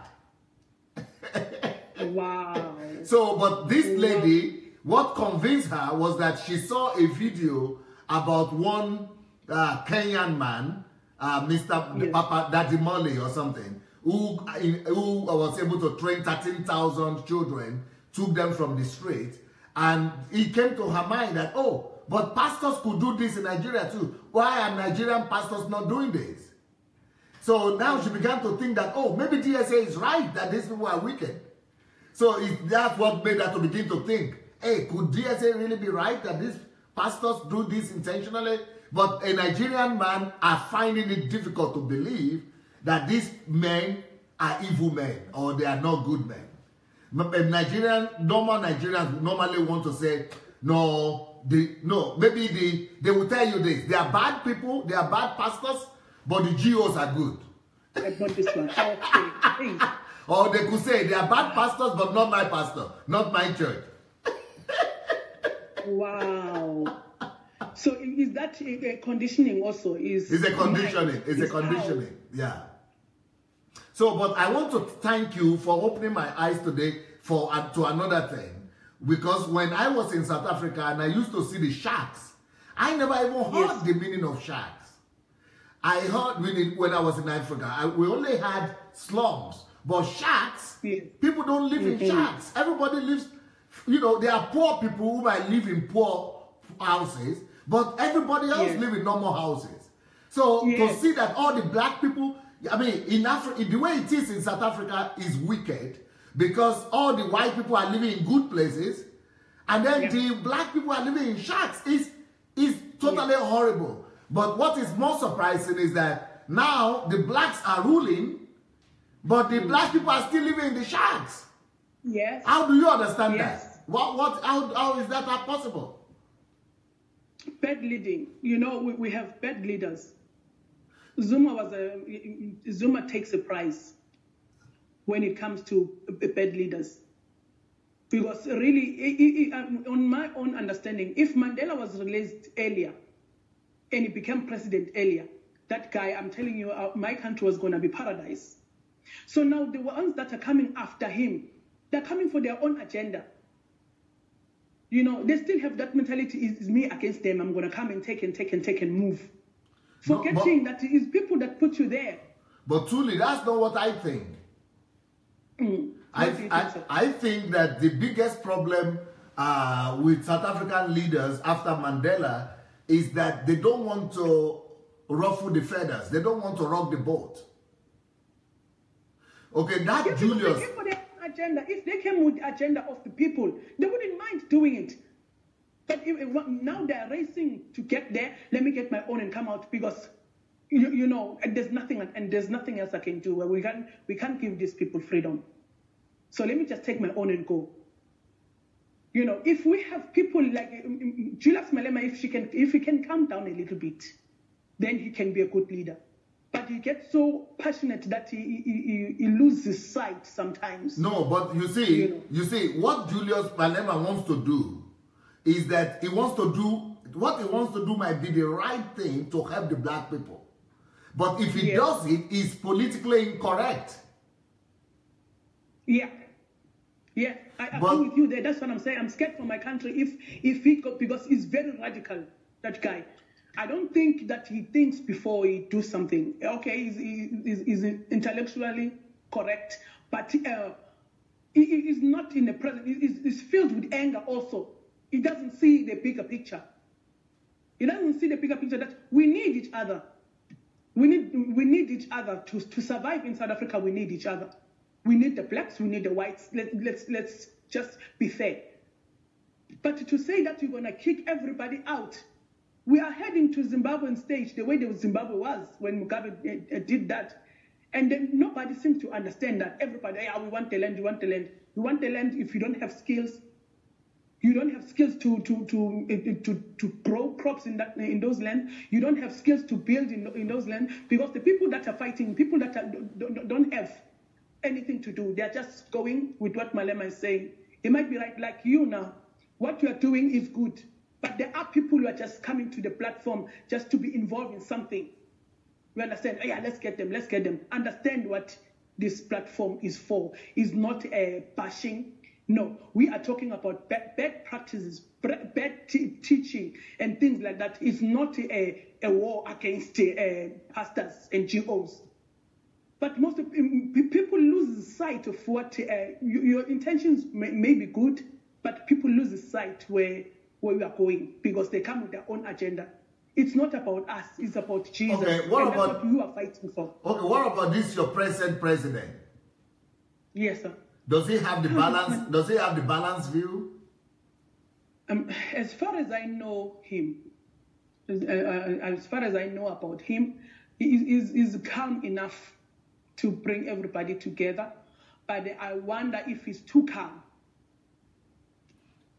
Wow. So, but this lady, what convinced her was that she saw a video about one Kenyan man, Mr. Papa Daddy Molly or something, who was able to train 13,000 children, took them from the street, and it came to her mind that, oh, but pastors could do this in Nigeria too. Why are Nigerian pastors not doing this? So now she began to think that, oh, maybe DSA is right, that these people are wicked. So that's what made her to begin to think, hey, could DSA really be right that these pastors do this intentionally? But a Nigerian man are finding it difficult to believe that these men are evil men or they are not good men. Normal Nigerians normally want to say, maybe they will tell you this. They are bad people, they are bad pastors, but the GOs are good. Not this one. Okay. Or they could say, they are bad pastors, but not my pastor, not my church. Wow. So is that a conditioning also? It's a conditioning. It's a conditioning. Yeah. So, but I want to thank you for opening my eyes today to another thing. Because when I was in South Africa and I used to see the sharks, I never even heard the meaning of sharks. I heard when I was in Africa, we only had slums. But sharks, people don't live in sharks. Everybody lives, there are poor people who might live in poor houses, but everybody else live in normal houses. So to see that all the black people, I mean, in Africa, the way it is in South Africa is wicked because all the white people are living in good places, and then the black people are living in shacks. Is totally horrible. But what is more surprising is that now the blacks are ruling, but the black people are still living in the shacks. Yes. How do you understand that? How is that possible? Bad leading. We have bad leaders. Zuma takes a prize when it comes to bad leaders. Because really, on my own understanding, if Mandela was released earlier and he became president earlier, that guy, I'm telling you, my country was going to be paradise. So now the ones that are coming after him, they're coming for their own agenda. They still have that mentality, it's me against them, I'm going to come and take and move. Forgetting that it is people that put you there. But Thuli, that's not what I think. I think that the biggest problem with South African leaders after Mandela is that they don't want to ruffle the feathers. They don't want to rock the boat. Okay, that Julius... They came for their agenda. If they came with the agenda of the people, they wouldn't mind doing it. But now they're racing to get there. Let me get my own and come out because, there's nothing else I can do. We can't give these people freedom. So let me just take my own and go. If we have people like Julius Malema, if he can calm down a little bit, then he can be a good leader. But he gets so passionate that he loses sight sometimes. No, but you see, what Julius Malema wants to do is that what he wants to do might be the right thing to help the black people. But if he does it, it's politically incorrect. Yeah. Yeah, I agree with you there. That's what I'm saying. I'm scared for my country if he go, because he's very radical, that guy. I don't think that he thinks before he do something. Okay, he's intellectually correct, but he is not in the present. He's filled with anger also. He doesn't see the bigger picture. He doesn't see the bigger picture that we need each other. We need each other to survive in South Africa. We need each other. We need the blacks. We need the whites. Let's just be fair. But to say that you're gonna kick everybody out, we are heading to Zimbabwean stage the way the Zimbabwe was when Mugabe did that, and then nobody seems to understand that. Everybody, we want the land. You want the land. You want the land. If you don't have skills, you don't have skills to grow crops in those lands. You don't have skills to build in those lands, because the people that are fighting, people that don't have anything to do, they're just going with what Malema is saying. It might be right, like you now. What you are doing is good, but there are people who are just coming to the platform just to be involved in something. We understand, let's get them. Understand what this platform is for. It's not a bashing. No, we are talking about bad practices, bad teaching, and things like that. It's not a war against pastors and GOs. But most of people lose sight of what your intentions may be good, but people lose sight where we are going because they come with their own agenda. It's not about us; it's about Jesus. Okay, that's what you are fighting for. Okay, what about this? Your present president? Yes, sir. Does he have the balance? Does he have the balanced view? As far as I know him, as far as I know about him, he is calm enough to bring everybody together, but I wonder if he's too calm.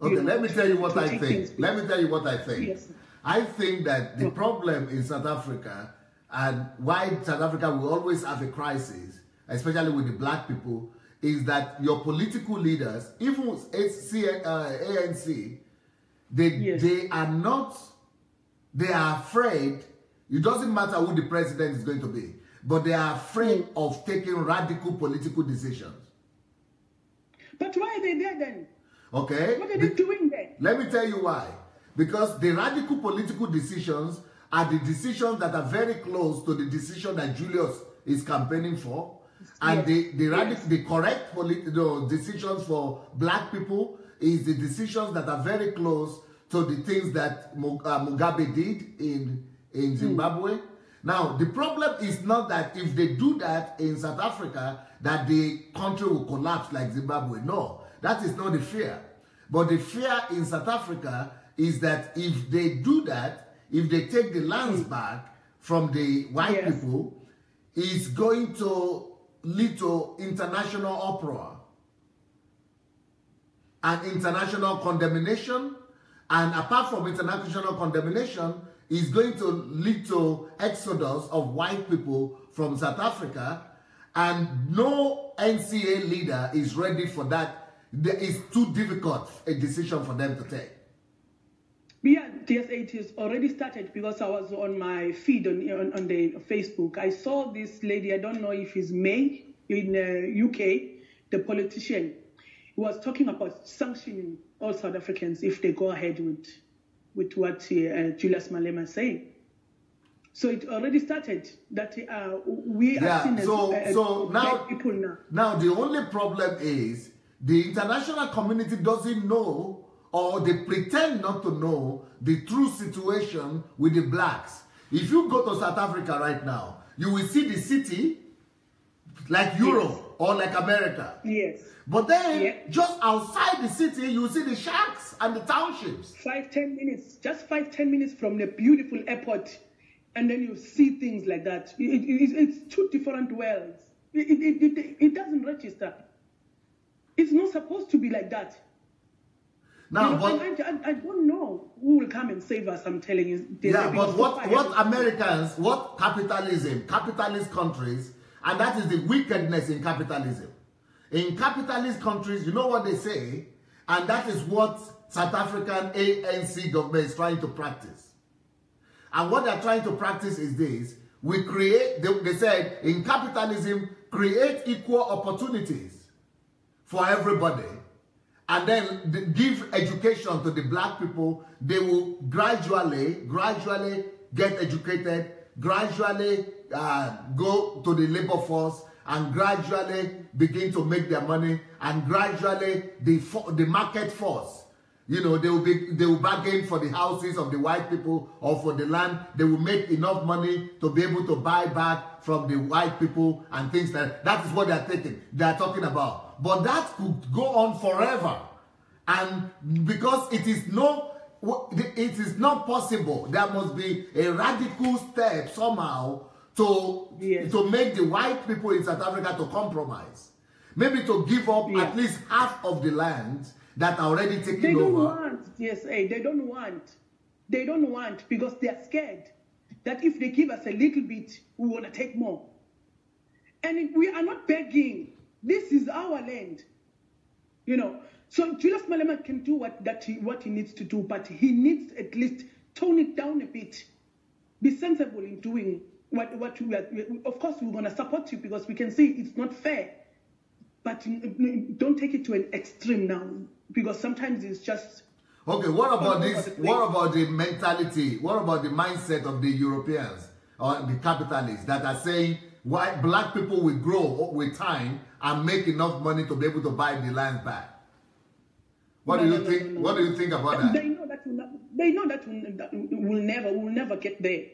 Okay, let me tell you what I think. Let me tell you what I think. Yes. I think that the problem in South Africa, and why South Africa will always have a crisis, especially with the black people, is that your political leaders, even ANC, they are afraid. It doesn't matter who the president is going to be, but they are afraid of taking radical political decisions. But why are they there then? Okay. What are they doing there? Let me tell you why. Because the radical political decisions are the decisions that are very close to the decision that Julius is campaigning for. And the correct political decisions for black people is the decisions that are very close to the things that Mugabe did in Zimbabwe. Now, the problem is not that if they do that in South Africa, that the country will collapse like Zimbabwe. No, that is not the fear. But the fear in South Africa is that if they do that, if they take the lands back from the white people, it's going to lead to international uproar and international condemnation. And apart from international condemnation, it's going to lead to exodus of white people from South Africa. And no NCA leader is ready for that. It's too difficult a decision for them to take. Yeah, yes, it has already started because I was on my feed on the Facebook. I saw this lady, I don't know if it's May in UK, the politician, was talking about sanctioning all South Africans if they go ahead with what Julius Malema is saying. So it already started that we are seen as people now. Now the only problem is the international community doesn't know, or they pretend not to know, the true situation with the blacks. If you go to South Africa right now, you will see the city like Europe or like America. Yes. But then, just outside the city, you will see the shacks and the townships. 5-10 minutes, just 5-10 minutes from the beautiful airport, and then you see things like that. It's two different worlds. It doesn't register. It's not supposed to be like that. Now, you know, I don't know who will come and save us. I'm telling you. Yeah, but what capitalist countries, and that is the wickedness in capitalism. In capitalist countries, you know what they say, and that is what South African ANC government is trying to practice. And what they're trying to practice is this: we create. They said in capitalism, create equal opportunities for everybody. And then give education to the black people. They will gradually get educated, gradually go to the labor force, and gradually begin to make their money. And gradually the market force, you know, they will bargain for the houses of the white people or for the land. They will make enough money to be able to buy back from the white people and things like that. That is what they are talking about. But that could go on forever. And because it is not possible, there must be a radical step somehow to make the white people in South Africa to compromise. Maybe to give up at least half of the land that are already taken over. They don't want. They don't want because they are scared that if they give us a little bit, we want to take more. And we are not begging. This is our land, you know. So Julius Malema can do what he needs to do, but he needs at least tone it down a bit. Be sensible in doing what we are. Of course, we're going to support you because we can see it's not fair. But don't take it to an extreme now, because sometimes it's just... Okay, what about this? What about the mentality? What about the mindset of the Europeans or the capitalists that are saying why black people will grow with time and make enough money to be able to buy the land back? What do you think? What do you think about that? They know that we'll never get there.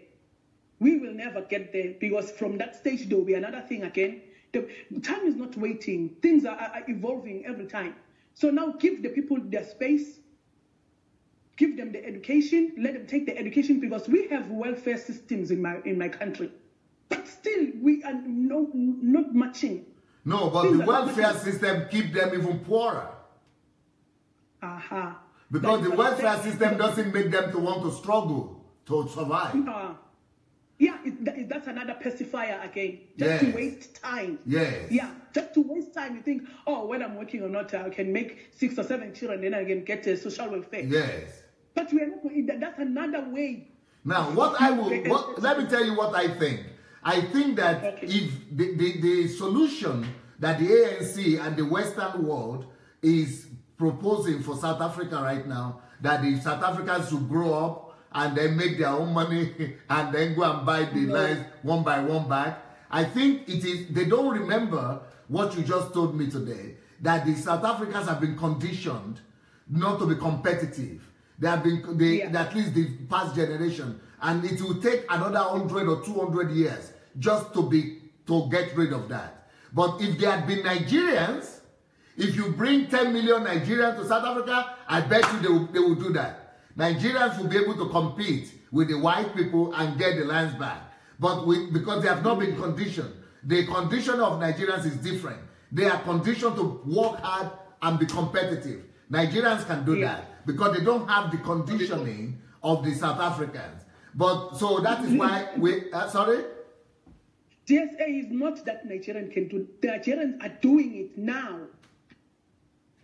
We will never get there because from that stage there will be another thing again. The time is not waiting. Things are evolving every time. So now give the people their space. Give them the education. Let them take the education because we have welfare systems in my country, but still we are not matching. No, but the welfare system keep them even poorer. Because the welfare system doesn't make them to want to struggle to survive. That's another pacifier again. Just to waste time. Yes. Yeah, just to waste time. You think, oh, when I'm working or not, I can make 6 or 7 children, then I can get a social welfare. Yes. But we are not. That's another way. Now, let me tell you what I think. I think that if the solution that the ANC and the Western world is proposing for South Africa right now, that the South Africans should grow up and then make their own money and then go and buy the lands one by one back. I think it is, they don't remember what you just told me today, that the South Africans have been conditioned not to be competitive. They have been, at least the past generation, and it will take another 100 or 200 years just to get rid of that. But if there had been Nigerians, if you bring 10 million Nigerians to South Africa, I bet you they will do that. Nigerians will be able to compete with the white people and get the lands back. But because they have not been conditioned. The condition of Nigerians is different. They are conditioned to work hard and be competitive. Nigerians can do that because they don't have the conditioning of the South Africans. But so that is why sorry? GSA is not that Nigerians can do. The Nigerians are doing it now.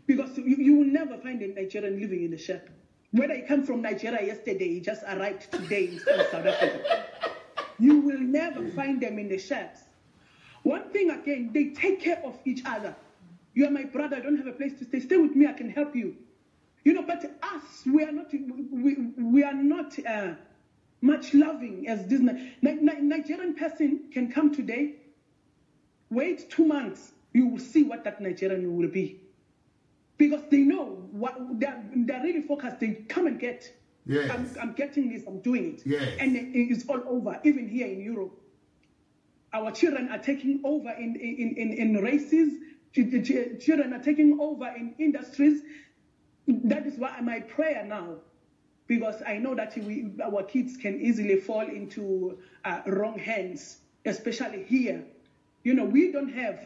Because you will never find a Nigerian living in a shack. Whether he come from Nigeria yesterday, he just arrived today in South Africa. You will never find them in the shacks. One thing again, they take care of each other. You are my brother, I don't have a place to stay. Stay with me, I can help you. You know, but us, we are not much loving as this. Nigerian person can come today, wait 2 months, you will see what that Nigerian will be. Because they know what they're really focused. They come and get. Yes. I'm getting this. I'm doing it. Yes. And it's all over. Even here in Europe, our children are taking over in races. Children are taking over in industries. That is why my prayer now, because I know that our kids can easily fall into wrong hands, especially here. You know, we don't have,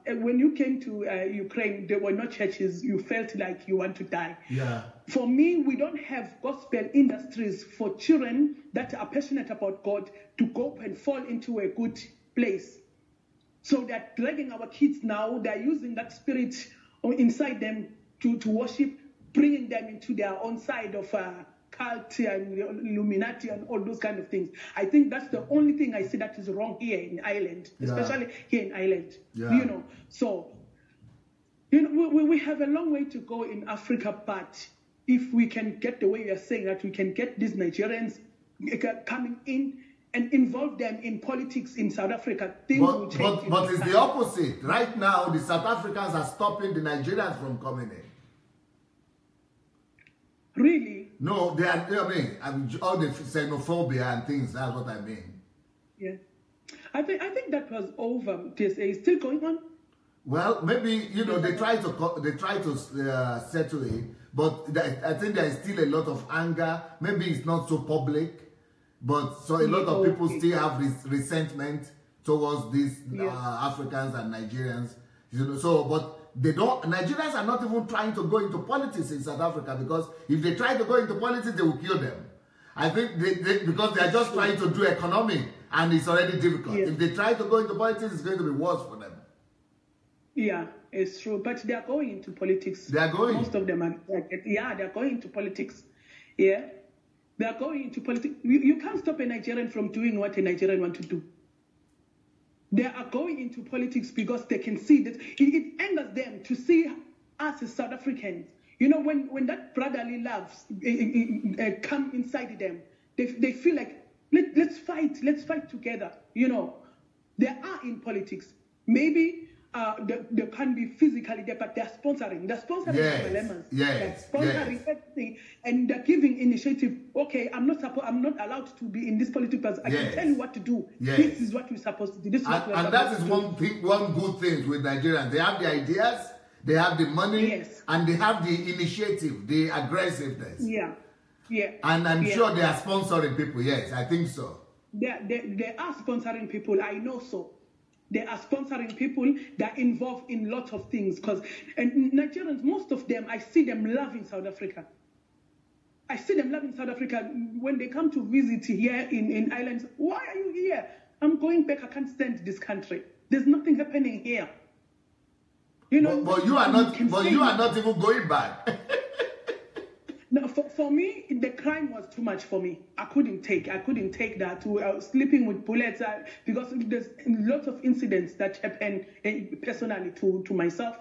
when you came to Ukraine, there were no churches. You felt like you want to die. Yeah. For me, we don't have gospel industries for children that are passionate about God to go and fall into a good place. So they're dragging our kids now. They're using that spirit inside them to worship, bringing them into their own side of cult and Illuminati and all those kind of things. I think that's the only thing I see that is wrong here in Ireland, especially here in Ireland. Yeah. You know, so we have a long way to go in Africa, but if we can get the way you are saying that we can get these Nigerians coming in and involve them in politics in South Africa, things will change. But it's the opposite. Right now, the South Africans are stopping the Nigerians from coming in. Really? No, they are. I mean, all the xenophobia and things. That's what I mean. Yeah, I think that was over. TSA is still going on. Well, maybe they try to settle it, but I think there is still a lot of anger. Maybe it's not so public, but so a lot of people still have this resentment towards these Africans and Nigerians. But they don't. Nigerians are not even trying to go into politics in South Africa, because if they try to go into politics, they will kill them. I think because they are just trying to do economy, and it's already difficult. If they try to go into politics, it's going to be worse for them. Yeah, it's true. But they are going into politics. They are going. Most of them are. Yeah, they are going into politics. Yeah, they are going into politics. You can't stop a Nigerian from doing what a Nigerian wants to do. They are going into politics because they can see that it angers them to see us as South Africans. You know, when that brotherly love come inside them, they feel like, let's fight together. You know, they are in politics. Maybe they can't be physically there, but they're sponsoring. They're sponsoring elements. They're sponsoring everything, and they're giving initiative. Okay, I'm not allowed to be in this politics, but I can tell you what to do. This is what we're supposed to do. This is what and that is one good thing with Nigerians. They have the ideas, they have the money, and they have the initiative, the aggressiveness. Yeah. And I'm sure they are sponsoring people. Yes, I think so. They are sponsoring people. I know so. They are sponsoring people that are involved in lots of things. Because Nigerians, most of them, I see them loving South Africa. I see them loving South Africa when they come to visit here in Ireland. Why are you here? I'm going back. I can't stand this country. There's nothing happening here. You know. But you are not. But you are not even going back. No, for me, the crime was too much for me. I couldn't take that. I was sleeping with bullets because there's lots of incidents that happened personally to myself,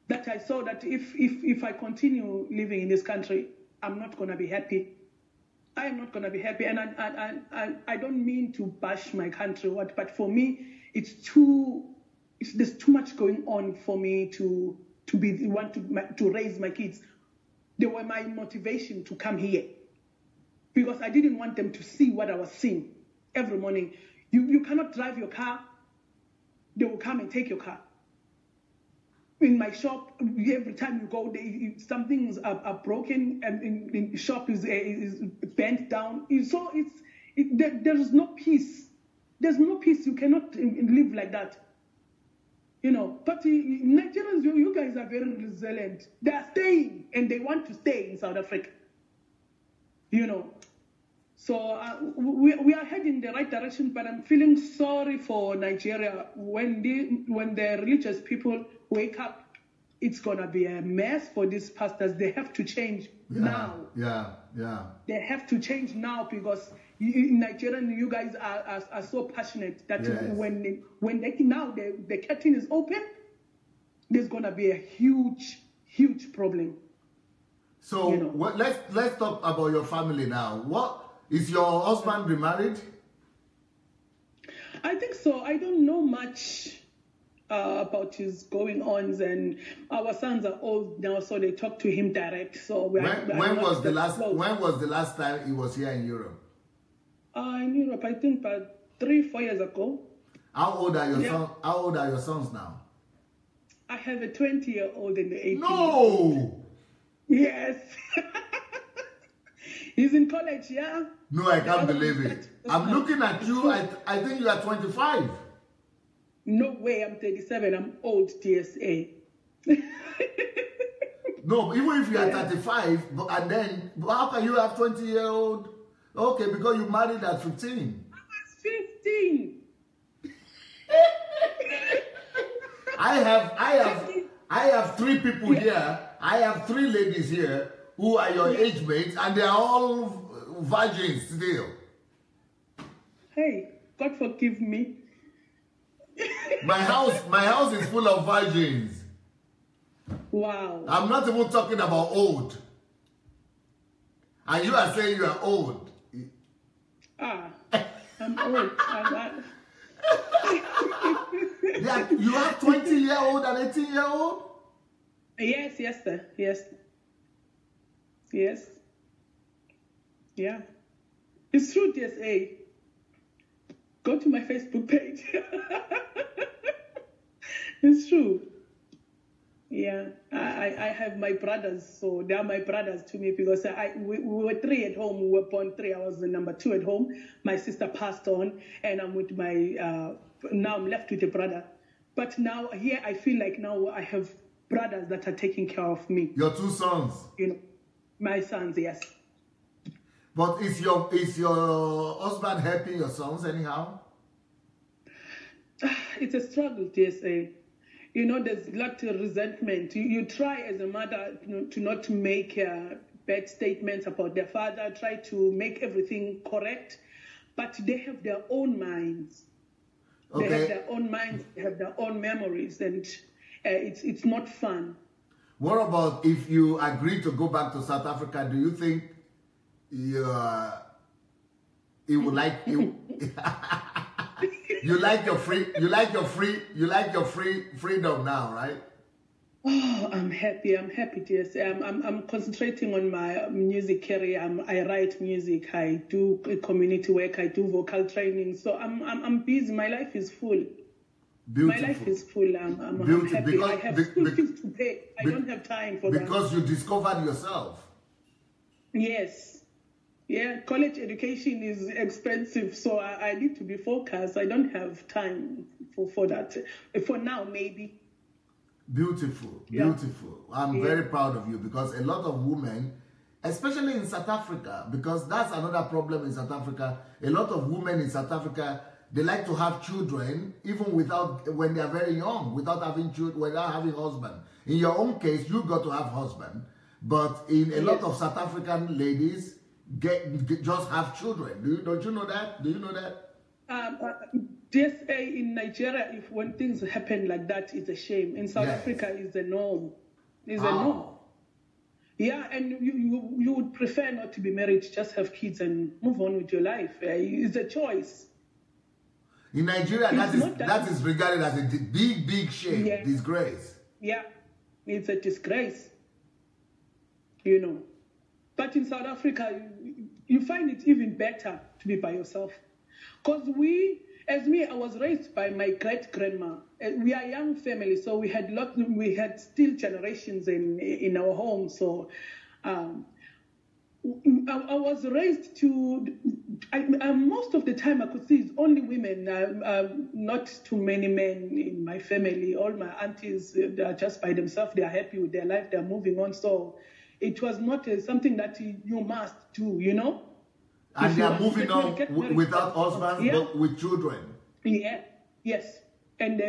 that I saw that if I continue living in this country, I'm not going to be happy. I am not going to be happy. And I don't mean to bash my country, but for me, there's too much going on for me to raise my kids. They were my motivation to come here, because I didn't want them to see what I was seeing every morning. You cannot drive your car. They will come and take your car. In my shop, every time you go, some things are broken, and in the shop is bent down. So there is no peace. There's no peace. You cannot live like that. You know, but Nigerians, you guys are very resilient. They are staying, and they want to stay in South Africa. You know, so we are heading in the right direction. But I'm feeling sorry for Nigeria. When the religious people wake up, it's gonna be a mess for these pastors. They have to change now. Yeah. They have to change now, because in Nigeria, you guys are so passionate that when the curtain is open, there's gonna be a huge problem. So let's talk about your family now. What is your husband remarried? I think so. I don't know much about his going ons, and our sons are old now, so they talk to him direct. So when was the last time he was here in Europe? In Europe, I think about 3-4 years ago. How old are your sons? How old are your sons now? I have a 20-year-old and an 18-year-old. No. Yes. He's in college, yeah. No, I can't believe it. I'm looking at you. I think you are 25. No way, I'm 37, I'm old, TSA. No, even if you are 35, and then, how can you have 20-year-old? Okay, because you married at 15. I was 15. I have 3 people here. I have 3 ladies here who are your age mates, and they are all virgins still. Hey, God forgive me. My house is full of virgins. Wow. I'm not even talking about old. And you are saying you are old. I'm old. Yeah, you have 20-year-old and 18-year-old? Yes, sir. Yes. Yeah. It's true, TSA. Go to my Facebook page. It's true. Yeah, I have my brothers, so they are my brothers to me because we were 3 at home. We were born 3. I was the number 2 at home. My sister passed on, and I'm with my now I'm left with a brother. But now here I feel like now I have brothers that are taking care of me. Your 2 sons. You know, my sons, yes. But is your husband helping your sons anyhow? It's a struggle, TSA. You know, there's a lot of resentment. You try as a mother to not make bad statements about their father, try to make everything correct, but they have their own minds. Okay. They have their own minds, they have their own memories, and it's not fun. What about if you agree to go back to South Africa? Do you think it would like you? You like your freedom now, right? Oh, I'm happy, yes. I'm concentrating on my music career. I write music, I do community work, I do vocal training. So I'm busy. My life is full. Beautiful. My life is full. I'm happy. Because, I have school fees to pay. I don't have time for that. Because you discovered yourself. Yes. Yeah, college education is expensive, so I need to be focused. I don't have time for that. For now, maybe. Beautiful. I'm very proud of you because a lot of women, especially in South Africa, because that's another problem in South Africa. A lot of women in South Africa, they like to have children even when they are very young, without having children, without having husband. In your own case, you got to have husband, but in a lot of South African ladies, just have children. Don't you know that? Do you know that? Just in Nigeria, if when things happen like that, it's a shame. In South Africa, it's the norm. It's a norm. Yeah, and you would prefer not to be married, just have kids and move on with your life. It's a choice. In Nigeria, that is regarded as a big shame, disgrace. Yeah, it's a disgrace. You know. But in South Africa, you find it even better to be by yourself. Because I was raised by my great-grandma. We are a young family, so we had still generations in our home. So I was raised to, most of the time I could see it's only women, not too many men in my family. All my aunties, they are just by themselves. They are happy with their life. They are moving on. So it was not something that you must do, you know? And they are moving on without husbands, but with children. Yeah, yes. And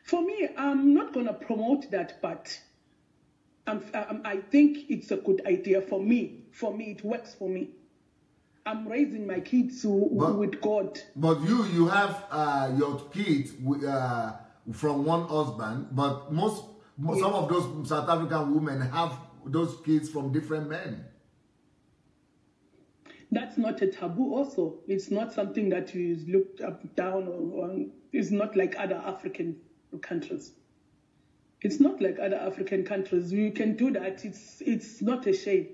for me, I'm not going to promote that, but I think it's a good idea for me. For me, it works for me. I'm raising my kids with God. But you have your kids from one husband, but some of those South African women have those kids from different men. That's not a taboo also. It's not something that is looked up, down on. It's not like other African countries. It's not like other African countries. You can do that. It's not a shame.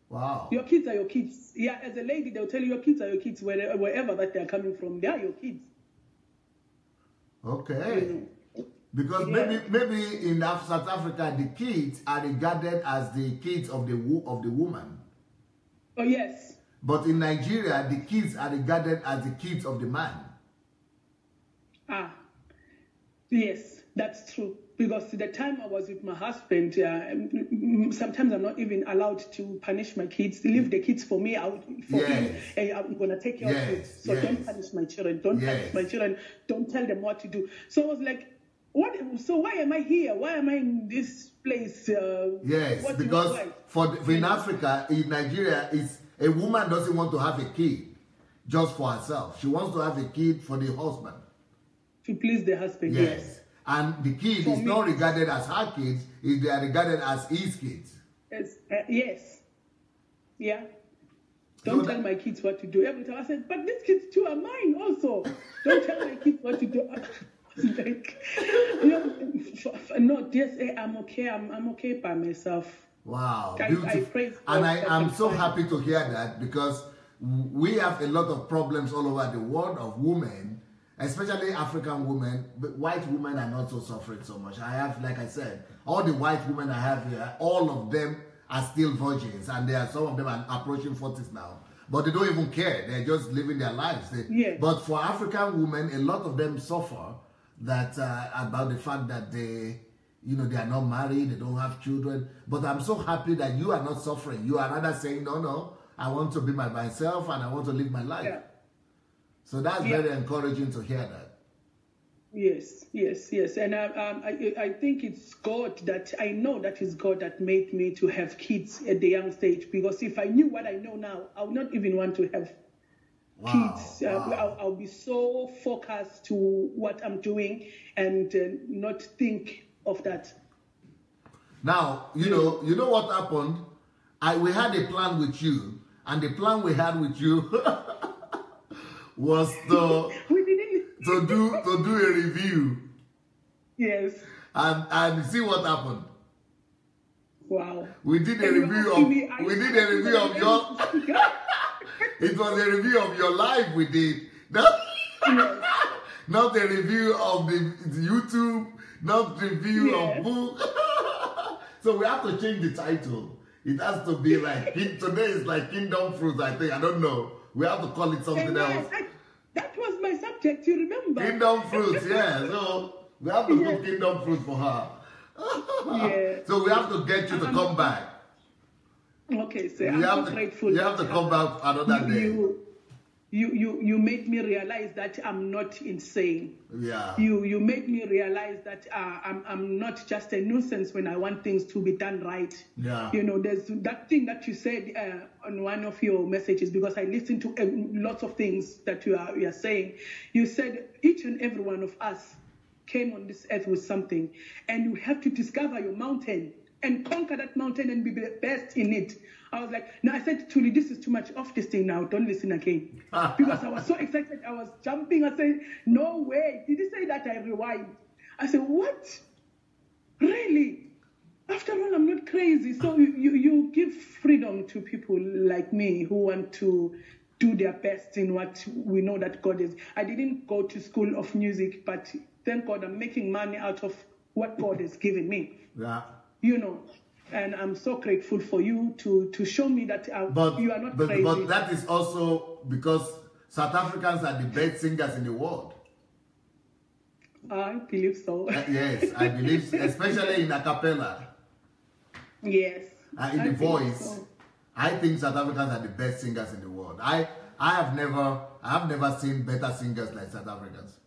Wow. Your kids are your kids. Yeah, as a lady, they'll tell you your kids are your kids wherever that they're coming from. They are your kids. Okay. You know. Because maybe in South Africa, the kids are regarded as the kids of the woman. Oh, yes. But in Nigeria, the kids are regarded as the kids of the man. Yes, that's true. Because the time I was with my husband, sometimes I'm not even allowed to punish my kids. Leave the kids for me. I'm going to take care of you. So don't punish my children. Don't punish my children. Don't tell them what to do. So I was like, what? So why am I here? Why am I in this place? Because in Africa, in Nigeria, a woman doesn't want to have a kid just for herself. She wants to have a kid for the husband. To please the husband, yes. And the kid is not regarded as her kids, they are regarded as his kids. Yes. Yeah. Don't tell my kids what to do. Every time I said, but these kids too are mine also. Don't tell my kids what to do. Like, I'm okay. I'm okay by myself. Wow. I praise God. And I'm so happy to hear that, because we have a lot of problems all over the world of women, especially African women. But white women are not so suffering so much. I have, like I said, all the white women I have here, all of them are still virgins, and some of them are approaching 40s now. But they don't even care. They're just living their lives. But for African women, a lot of them suffer about the fact that they are not married, they don't have children. But I'm so happy that you are not suffering. You are rather saying, no, I want to be myself and I want to live my life. Yeah. So that's very encouraging to hear that. Yes. And I think it's God I know that is God that made me to have kids at the young stage. Because if I knew what I know now, I would not even want to have kids. I'll be so focused to what I'm doing and not think of that. Now, you know what happened? We had a plan with you, and the plan we had with you was to do a review. Yes. And see what happened. Wow. We did a review of your. It was a review of your life we did. Not a review of the YouTube, not review of book. So we have to change the title. It has to be like, today is like Kingdom Fruits, I think. I don't know. We have to call it something else. That was my subject, you remember? Kingdom Fruits, yeah. So we have to put Kingdom Fruits for her. So we have to get you to come back. Okay, so I'm so grateful. You have to come back another day. You made me realize that I'm not insane. Yeah. You made me realize that I'm not just a nuisance when I want things to be done right. Yeah. There's that thing that you said on one of your messages, because I listened to lots of things that you are saying. You said each and every one of us came on this earth with something, and you have to discover your mountain and conquer that mountain and be the best in it. I was like, no, I said, Thuli, this is too much of this thing now. Don't listen again. Because I was so excited. I was jumping. I said, no way. Did you say that? I rewind. I said, what? Really? After all, I'm not crazy. So you give freedom to people like me who want to do their best in what we know that God is. I didn't go to school of music, but thank God I'm making money out of what God has given me. Yeah. And I'm so grateful for you to show me that you are not crazy. But that is also because South Africans are the best singers in the world. I believe so. Yes, I believe, especially in a cappella. Yes. In the voice, so. I think South Africans are the best singers in the world. I have never seen better singers like South Africans.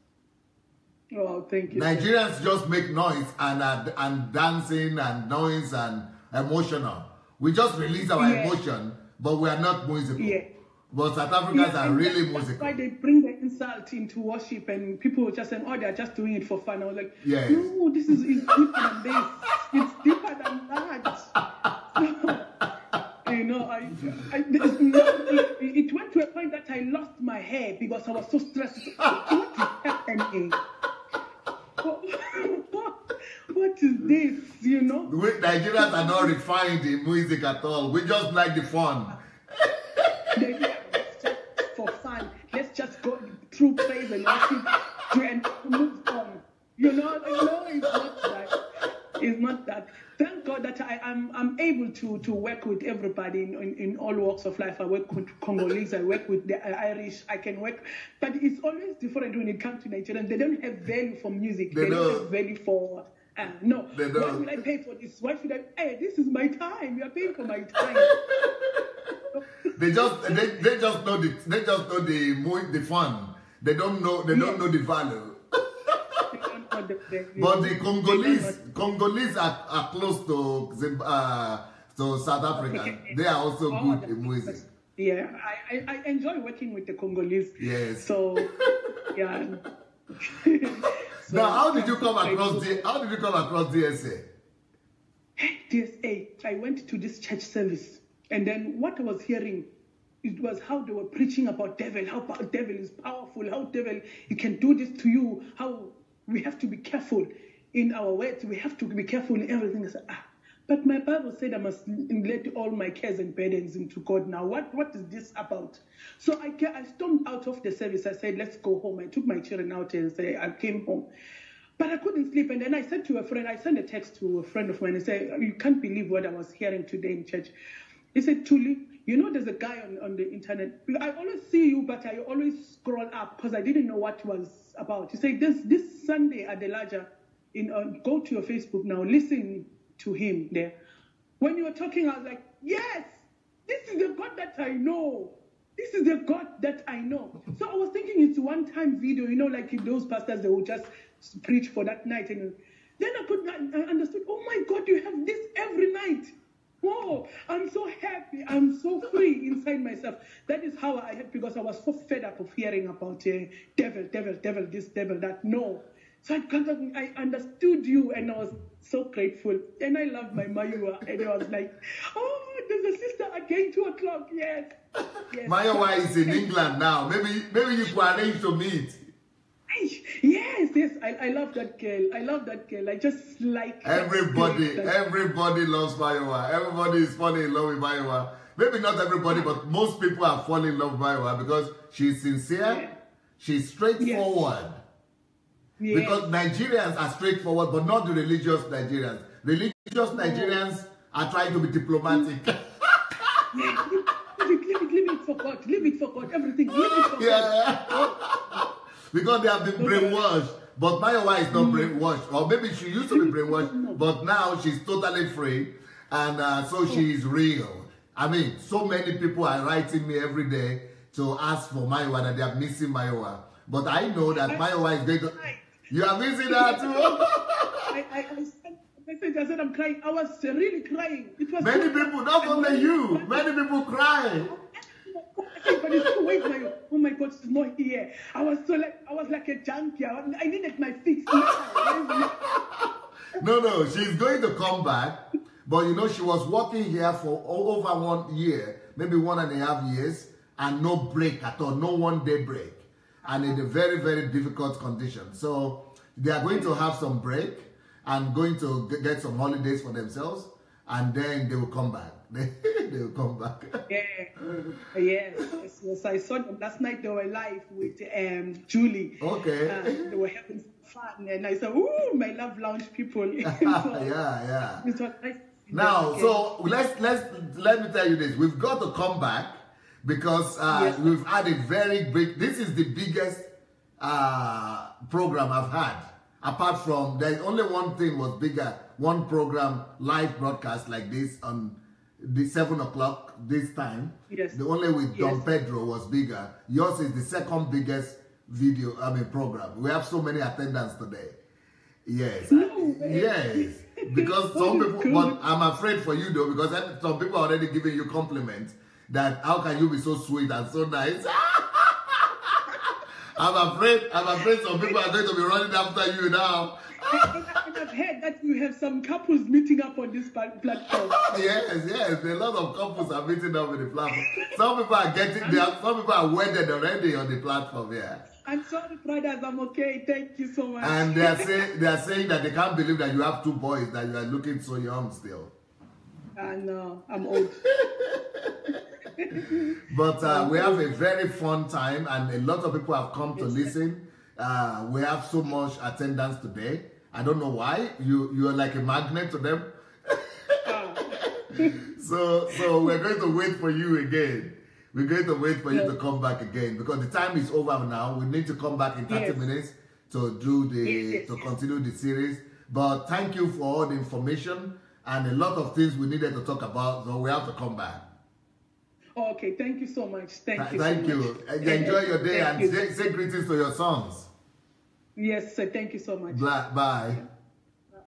Oh, thank you. Nigerians just make noise and dancing and noise and emotional. We just release our emotion, but we are not musical. Yeah. But South Africans are really musical. That's why they bring the insult into worship, and people just saying, "Oh, they're just doing it for fun." I was like, "No, this is deeper than this. It's deeper than that." It went to a point that I lost my hair because I was so stressed. What is happening? What is this, Nigerians are not refined in music at all. We just like the fun. It's just for fun. Let's just go through praise and worship and move on. It's not that. It's not that. Thank thank God that I'm able to work with everybody in all walks of life. I work with Congolese, I work with the Irish, I can work, but it's always different when it comes to Nigerians. They don't have value for music. They don't have value for no. Why will I pay for this? Why should I? Hey, this is my time. You are paying for my time. They just know the fun. They don't know the value. But the Congolese are close to South Africa. They are also good in music. Yeah, I enjoy working with the Congolese. Yes. So yeah. So, now, how did you come across DSA? DSA. I went to this church service, and then what I was hearing, it was how they were preaching about devil, how devil is powerful, how devil, he can do this to you, how we have to be careful in our words, we have to be careful in everything. I said, but my Bible said I must let all my cares and burdens into God now. What is this about? So I stormed out of the service. I said, let's go home. I took my children out and I came home. But I couldn't sleep. And then I said to a friend, I sent a text to a friend of mine and said, you can't believe what I was hearing today in church. He said, Thuli, you know there's a guy on the internet. I always see you, but I always scroll up because I didn't know what was about. He said, this Sunday, Adelaja, go to your Facebook now, listen to him there. When you were talking, I was like, yes, this is the God that I know. This is the God that I know. So I was thinking it's one-time video, like those pastors, they would just preach for that night. And then I understood, oh my God, you have this every night. Whoa, I'm so happy. I'm so free inside myself. That is how I had, because I was so fed up of hearing about devil, this, devil, that. No. So I understood you, and I was so grateful. And I love my Mayua. And I was like, oh, there's a sister again, 2:00. Yes. Mayua is in England now. Maybe you could arrange to meet. Yes. I love that girl. I just like everybody loves Mayua. Everybody is falling in love with Mayua. Maybe not everybody, but most people are falling in love with Mayua because she's sincere, she's straightforward. Yes. Because Nigerians are straightforward, but not the religious Nigerians. Religious Nigerians are trying to be diplomatic. Leave it for God. Leave it for God. Everything. Leave it for God. Because they have been brainwashed. But Mayua is not brainwashed. Or maybe she used to be brainwashed, but now she's totally free. And so she is real. I mean, so many people are writing me every day to ask for Mayua, that they are missing Mayua. But I know that Mayua is going to... You are missing that too? I sent a message. I said I'm crying. I was really crying. It was many people, not only you. Many people cry. But it's so wait, oh my God, she's not here. I was like a junkie. I needed my fix now. No, she's going to come back. But she was working here for over 1 year, maybe 1.5 years, and no break at all, no one-day break. And in a very, very difficult condition. So they are going to have some break and going to get some holidays for themselves, and then they will come back. They will come back. Yes. I saw them last night. They were live with Julie. Okay. They were having fun, and I said, "Ooh, my love lounge people." So, yeah. It was nice. Now, so let me tell you this: we've got to come back. Because we've had a very big, this is the biggest program I've had. Apart from, there's only one thing was bigger. One program, live broadcast like this on the 7:00 this time. Yes. The only with Don Pedro was bigger. Yours is the second biggest program. We have so many attendants today. Yes. Yes. Because some people, but I'm afraid for you though, because some people are already giving you compliments. That how can you be so sweet and so nice? I'm afraid some people are going to be running after you now. I've heard that you have some couples meeting up on this platform. Yes, a lot of couples are meeting up on the platform. Some people are some people are wedded already on the platform. Yeah. I'm sorry, brothers. I'm okay. Thank you so much. And they are saying that they can't believe that you have 2 boys, that you are looking so young still. No, I'm old. But we have a very fun time, and a lot of people have come to listen. We have so much attendance today. I don't know why. You are like a magnet to them. So we're going to wait for you again. We're going to wait for you to come back again because the time is over now. We need to come back in 30 minutes to do to continue the series. But thank you for all the information and a lot of things we needed to talk about. So we have to come back. Okay, thank you so much. Thank you. Thank you. Enjoy your day and say greetings to your sons. Yes, sir. Thank you so much. Bye.